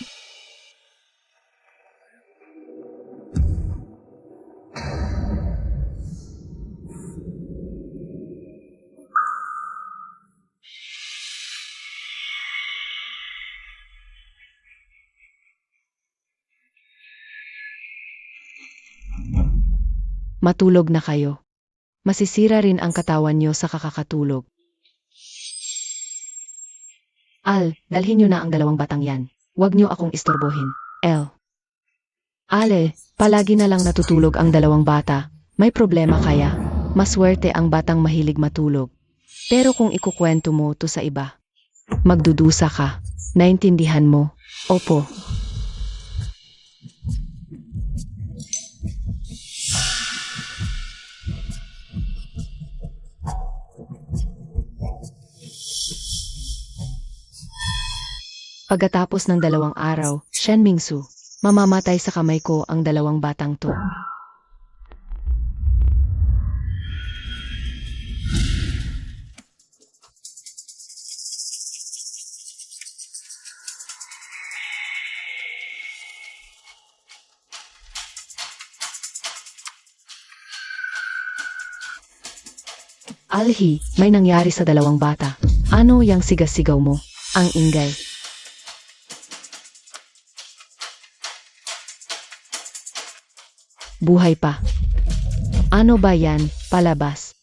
Matulog na kayo. Masisira rin ang katawan nyo sa kakakatulog. Al, dalhin nyo na ang 2 batang yan. Huwag nyo akong istorbohin. L. Ale, palagi na lang natutulog ang 2 bata. May problema kaya? Maswerte ang batang mahilig matulog. Pero kung ikukwento mo to sa iba, magdudusa ka. Naintindihan mo? Opo. Pagkatapos ng 2 araw, Shen Mingsu, mamamatay sa kamay ko ang 2 batang to. Alhi, may nangyari sa 2 bata. Ano yang sigaw-sigaw mo? Ang ingay. Buhay pa. Ano ba yan, palabas?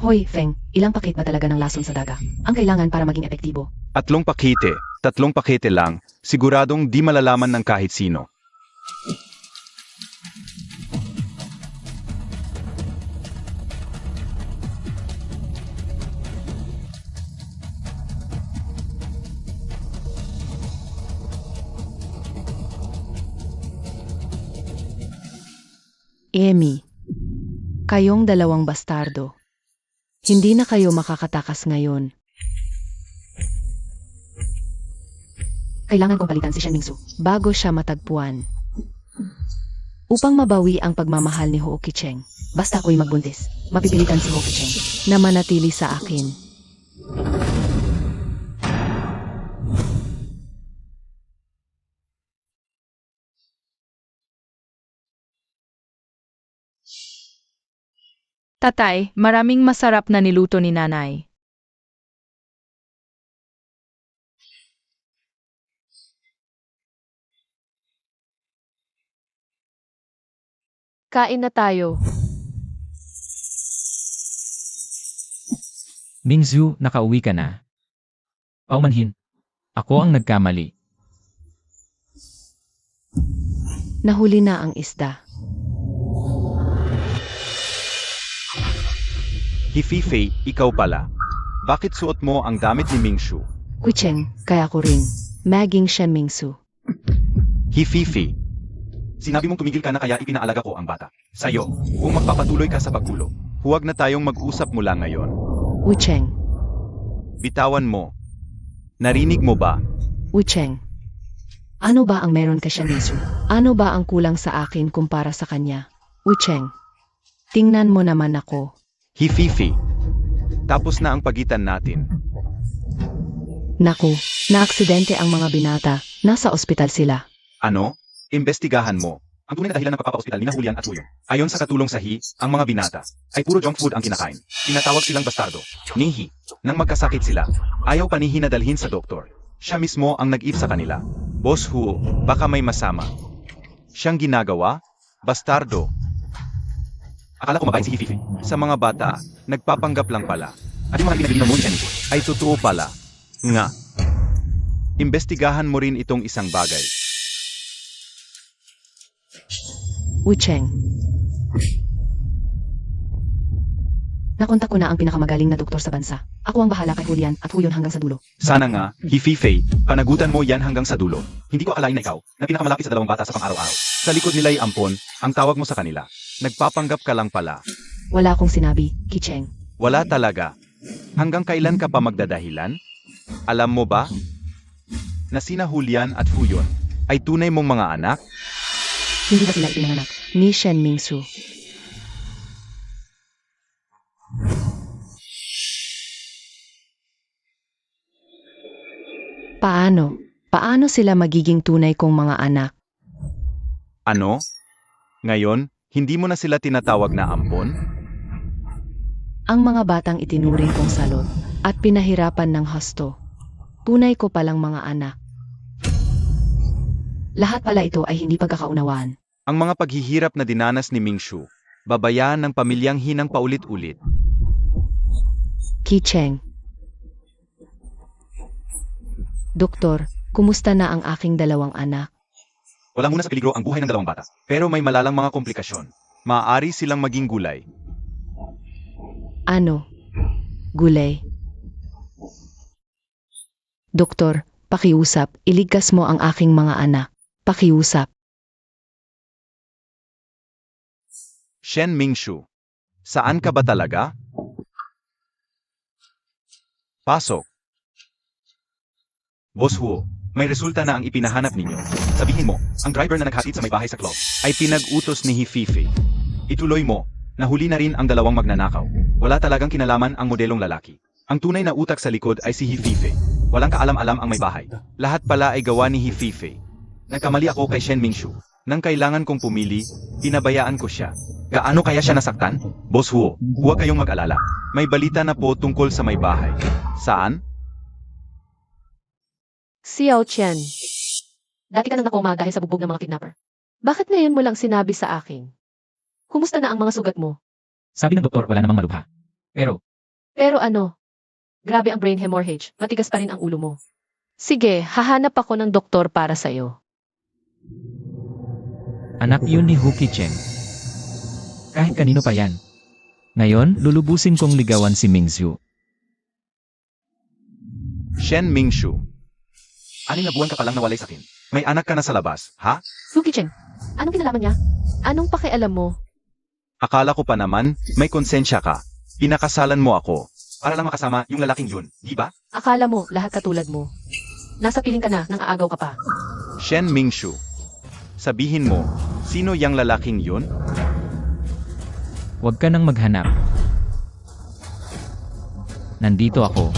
Hoy, Feng, ilang pakit ba talaga ng lason sa daga? Ang kailangan para maging epektibo. 3 pakete. 3 pakete lang. Siguradong di malalaman ng kahit sino. Emi, kayong dalawang bastardo. Hindi na kayo makakatakas ngayon. Kailangan kong palitan si Shen Mingsu bago siya matagpuan. Upang mabawi ang pagmamahal ni Ho Kicheng, basta ako'y magbuntis, mapipilitan si Ho Kicheng na manatili sa akin. Tatay, maraming masarap na niluto ni nanay. Kain na tayo. Mingzhu, nakauwi ka na. Paumanhin. Ako ang nagkamali. Nahuli na ang isda. Hififei, ikaw pala. Bakit suot mo ang damit ni Mingshu? Kicheng, kaya ko rin. Maging Shen Mingsu. Hififei. Sinabi mong tumigil ka na kaya ipinaalaga ko ang bata. Sa'yo, kung magpapatuloy ka sa paggulo, huwag na tayong mag-usap mula ngayon. Kicheng, Bitawan mo. Narinig mo ba? Kicheng. Ano ba ang meron kay Shen Mingsu? Ano ba ang kulang sa akin kumpara sa kanya? Kicheng, tingnan mo naman ako. Hififei. Tapos na ang pagitan natin. Naku, naaksidente ang mga binata. Nasa ospital sila. Ano? Imbestigahan mo. Ang tunay na dahilan ng pagpapa-ospital ni Julian at Huyong. Ayon sa katulong sa Hi, ang mga binata ay puro junk food ang kinakain. Tinatawag silang bastardo. Nihi. Nang magkasakit sila, ayaw pa ni Hi na dalhin sa doktor. Siya mismo ang nag-if sa kanila. Boss Huo, baka may masama. Siyang ginagawa? Bastardo. Akala ko mabait si Hififei. Sa mga bata, nagpapanggap lang pala. At yung mga pinagbilang mo niya ay totoo pala. Nga. Imbestigahan mo rin itong isang bagay. Kicheng. Nakontak ko na ang pinakamagaling na doktor sa bansa. Ako ang bahala kay Julian at Huyon hanggang sa dulo. Sana nga, Hififei, panagutan mo yan hanggang sa dulo. Hindi ko akalain na ikaw, na pinakamalapit sa dalawang bata sa pang-araw-araw. Sa likod nila'y ampon, ang tawag mo sa kanila. Nagpapanggap ka lang pala. Wala akong sinabi, Kicheng. Wala talaga. Hanggang kailan ka pa magdadahilan? Alam mo ba? Na sina Julian at Huyon ay tunay mong mga anak? Hindi ba sila ipinanganak ni Shen Mingsu? Paano? Paano sila magiging tunay kong mga anak? Ano? Ngayon, hindi mo na sila tinatawag na ampon? Ang mga batang itinuring kong salot at pinahirapan ng husto. Tunay ko palang mga anak. Lahat pala ito ay hindi pagkakaunawaan. Ang mga paghihirap na dinanas ni Mingshu, babayaan ng pamilyang Hinang paulit-ulit. Kicheng. Doktor, kumusta na ang aking dalawang anak? Wala muna sa peligro ang buhay ng dalawang bata, pero may malalang mga komplikasyon. Maaari silang maging gulay. Ano? Gulay? Doktor, pakiusap, iligtas mo ang aking mga anak. Pakiusap. Shen Mingshu, saan ka ba talaga? Pasok. Boss Huo, may resulta na ang ipinahanap ninyo. Sabihin mo, ang driver na naghatid sa may bahay sa club ay pinag-utos ni Hififei. Ituloy mo, nahuli na rin ang dalawang magnanakaw. Wala talagang kinalaman ang modelong lalaki. Ang tunay na utak sa likod ay si Hififei. Walang kaalam-alam ang may bahay. Lahat pala ay gawa ni Hififei. Nagkamali ako kay Shen Mingshu. Nang kailangan kong pumili, pinabayaan ko siya. Gaano kaya siya nasaktan? Boss Huo, huwag kayong mag-alala. May balita na po tungkol sa may bahay. Saan? Xiao Chen. Dati ka nang nakoma dahil sa bubog ng mga kidnapper. Bakit ngayon mo lang sinabi sa akin? Kumusta na ang mga sugat mo? Sabi ng doktor wala namang malubha. Pero, Pero ano? Grabe ang brain hemorrhage. Matigas pa rin ang ulo mo. Sige, hahanap ako ng doktor para sa'yo. Anak yun ni Huki Cheng. Kahit kanino pa yan. Ngayon, lulubusin kong ligawan si Mingzhu. Shen Mingshu. 6 na buwan ka palang nawalay sa akin. May anak ka na sa labas, ha? Suki Cheng, anong kinalaman niya? Anong pakialam mo? Akala ko pa naman, may konsensya ka. Pinakasalan mo ako. Para lang makasama yung lalaking yun, di ba? Akala mo lahat katulad mo. Nasa piling ka na nang aagaw ka pa. Shen Mingshu. Sabihin mo, sino yang lalaking yun? Huwag ka nang maghanap. Nandito ako.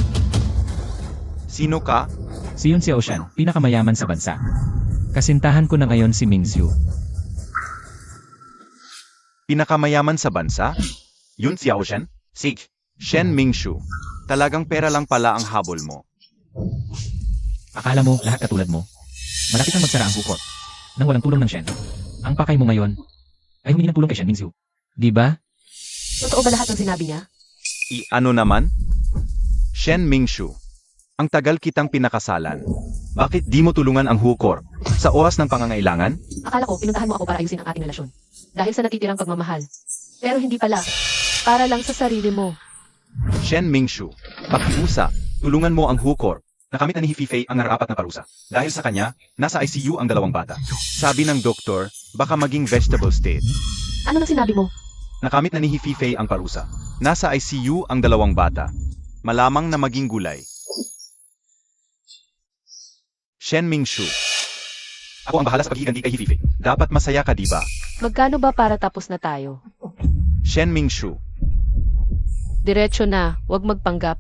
Sino ka? Si Yun Xiaoshan, pinakamayaman sa bansa. Kasintahan ko na ngayon si Mingzhu. Pinakamayaman sa bansa? Yun si Xiaoshan? Sige. Shen Mingshu. Talagang pera lang pala ang habol mo. Akala mo, lahat katulad mo. Malapit nang magsara ang hukot. Nang walang tulong ng Shen. Ang pakay mo ngayon ay humingi ng tulong kay Shen Mingzhu. Di ba? Totoo ba lahat ng sinabi niya? Ano naman? Shen Mingshu. Ang tagal kitang pinakasalan. Bakit di mo tulungan ang hukor? Sa oras ng pangangailangan? Akala ko pinuntahan mo ako para ayusin ang ating relasyon. Dahil sa natitirang pagmamahal. Pero hindi pala. Para lang sa sarili mo. Shen Mingshu. Pakiusa. Tulungan mo ang hukor. Nakamit na ni Hififei ang narapat na parusa. Dahil sa kanya, nasa ICU ang 2 bata. Sabi ng doktor, baka maging vegetable state. Ano nang sinabi mo? Nakamit na ni Hififei ang parusa. Nasa ICU ang 2 bata. Malamang na maging gulay. Shen Mingshu. Ako ang bahala sa paghiganti kay Hififei. Dapat masaya ka, di ba? Magkano ba para tapos na tayo? Shen Mingshu. Diretso na, huwag magpanggap.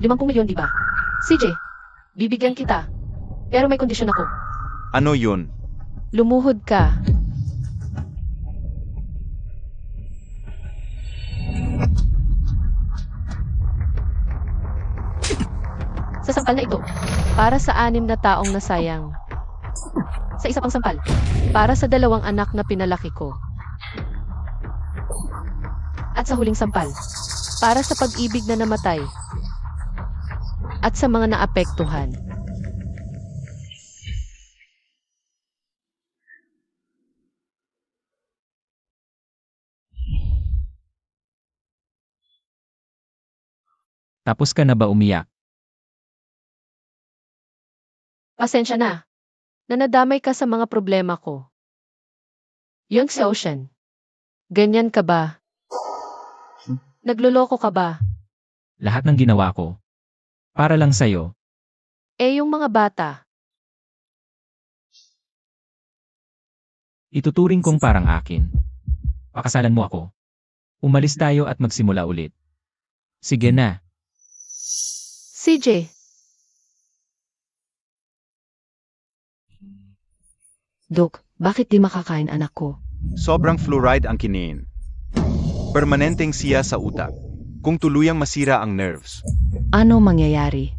50 milyon, di ba? CJ, bibigyan kita. Pero may kondisyon ako. Ano yun? Lumuhod ka. Sa sampal na ito, para sa 6 na taong nasayang. Sa isa pang sampal, para sa 2 anak na pinalaki ko. At sa huling sampal, para sa pag-ibig na namatay. At sa mga naapektuhan. Tapos ka na ba umiyak? Pasensya na. Nanadamay ka sa mga problema ko. Yung Xiaoshan. Ganyan ka ba? Nagloloko ka ba? Lahat ng ginawa ko. Para lang sa'yo. Eh yung mga bata. Ituturing kong parang akin. Pakasalan mo ako. Umalis tayo at magsimula ulit. Sige na. CJ, Dok, bakit di makakain anak ko? Sobrang fluoride ang kinin. Permanenteng siya sa utak. Kung tuluyang masira ang nerves, Ano mangyayari?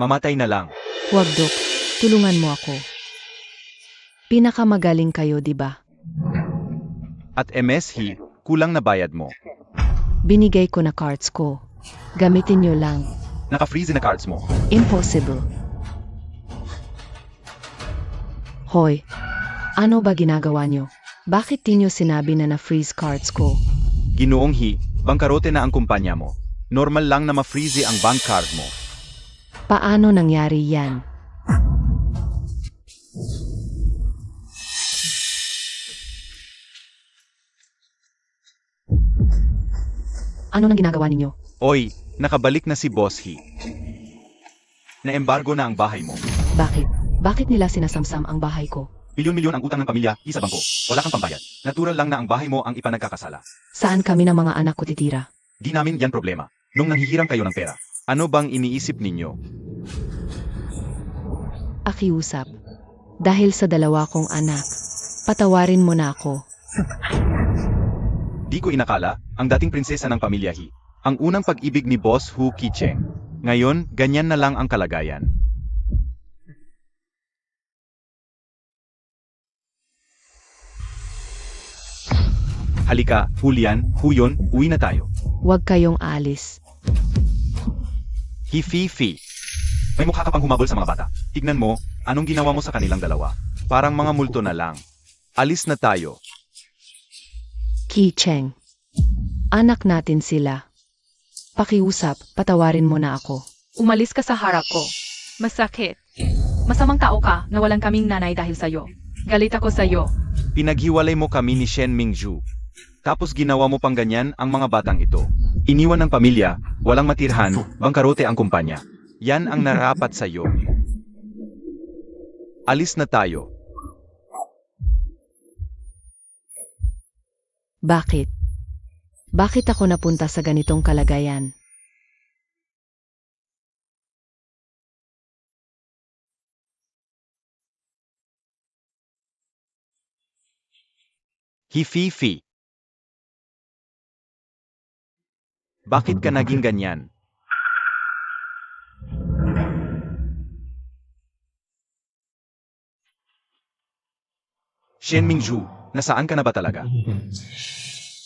mamatay na lang. Huwag, Dok. Tulungan mo ako. Pinakamagaling kayo, di ba? At MSH, kulang na bayad mo. Binigay ko na cards ko. Gamitin nyo lang. Naka-freeze na cards mo. Impossible. Hoy, ano ba ginagawa nyo? Bakit di nyo sinabi na na-freeze cards ko? Ginoong Hi, bangkarote na ang kumpanya mo. Normal lang na ma-freeze ang bank card mo. Paano nangyari yan? Ano nang ginagawa ninyo? Oy, nakabalik na si Boss Hi. Na-embargo na ang bahay mo. Bakit? Bakit nila sinasamsam ang bahay ko? Milyon-milyon ang utang ng pamilya, isa bangko. Wala kang pambayad. Natural lang na ang bahay mo ang ipanagkakasala. Saan kami ng mga anak ko titira? Di namin yan problema. Nung nanghihiram kayo ng pera, ano bang iniisip ninyo? Akiusap. Dahil sa 2 kong anak, patawarin mo na ako. Di ko inakala, ang dating prinsesa ng pamilya Hi. Ang unang pag-ibig ni Boss Hu Kicheng. Ngayon, ganyan na lang ang kalagayan. Halika, Julian, Huyon, uwi na tayo. Huwag kayong alis. Hifi-fi. May mukha ka pang humabol sa mga bata. Tignan mo, anong ginawa mo sa kanilang dalawa. Parang mga multo na lang. Alis na tayo. Ki Cheng. Anak natin sila. Pakiusap, patawarin mo na ako. Umalis ka sa harap ko. Masakit. Masamang tao ka na walang kaming nanay dahil sa'yo. Galit ako sa'yo. Pinaghiwalay mo kami ni Shen Mingju. Tapos ginawa mo pang ganyan ang mga batang ito. Iniwan ng pamilya, walang matirhan, bangkarote ang kumpanya. Yan ang narapat sa'yo. Alis na tayo. Bakit? Bakit ako napunta sa ganitong kalagayan? Hifi-fi. Bakit ka naging ganyan? Shen Mingju, nasaan ka na ba talaga?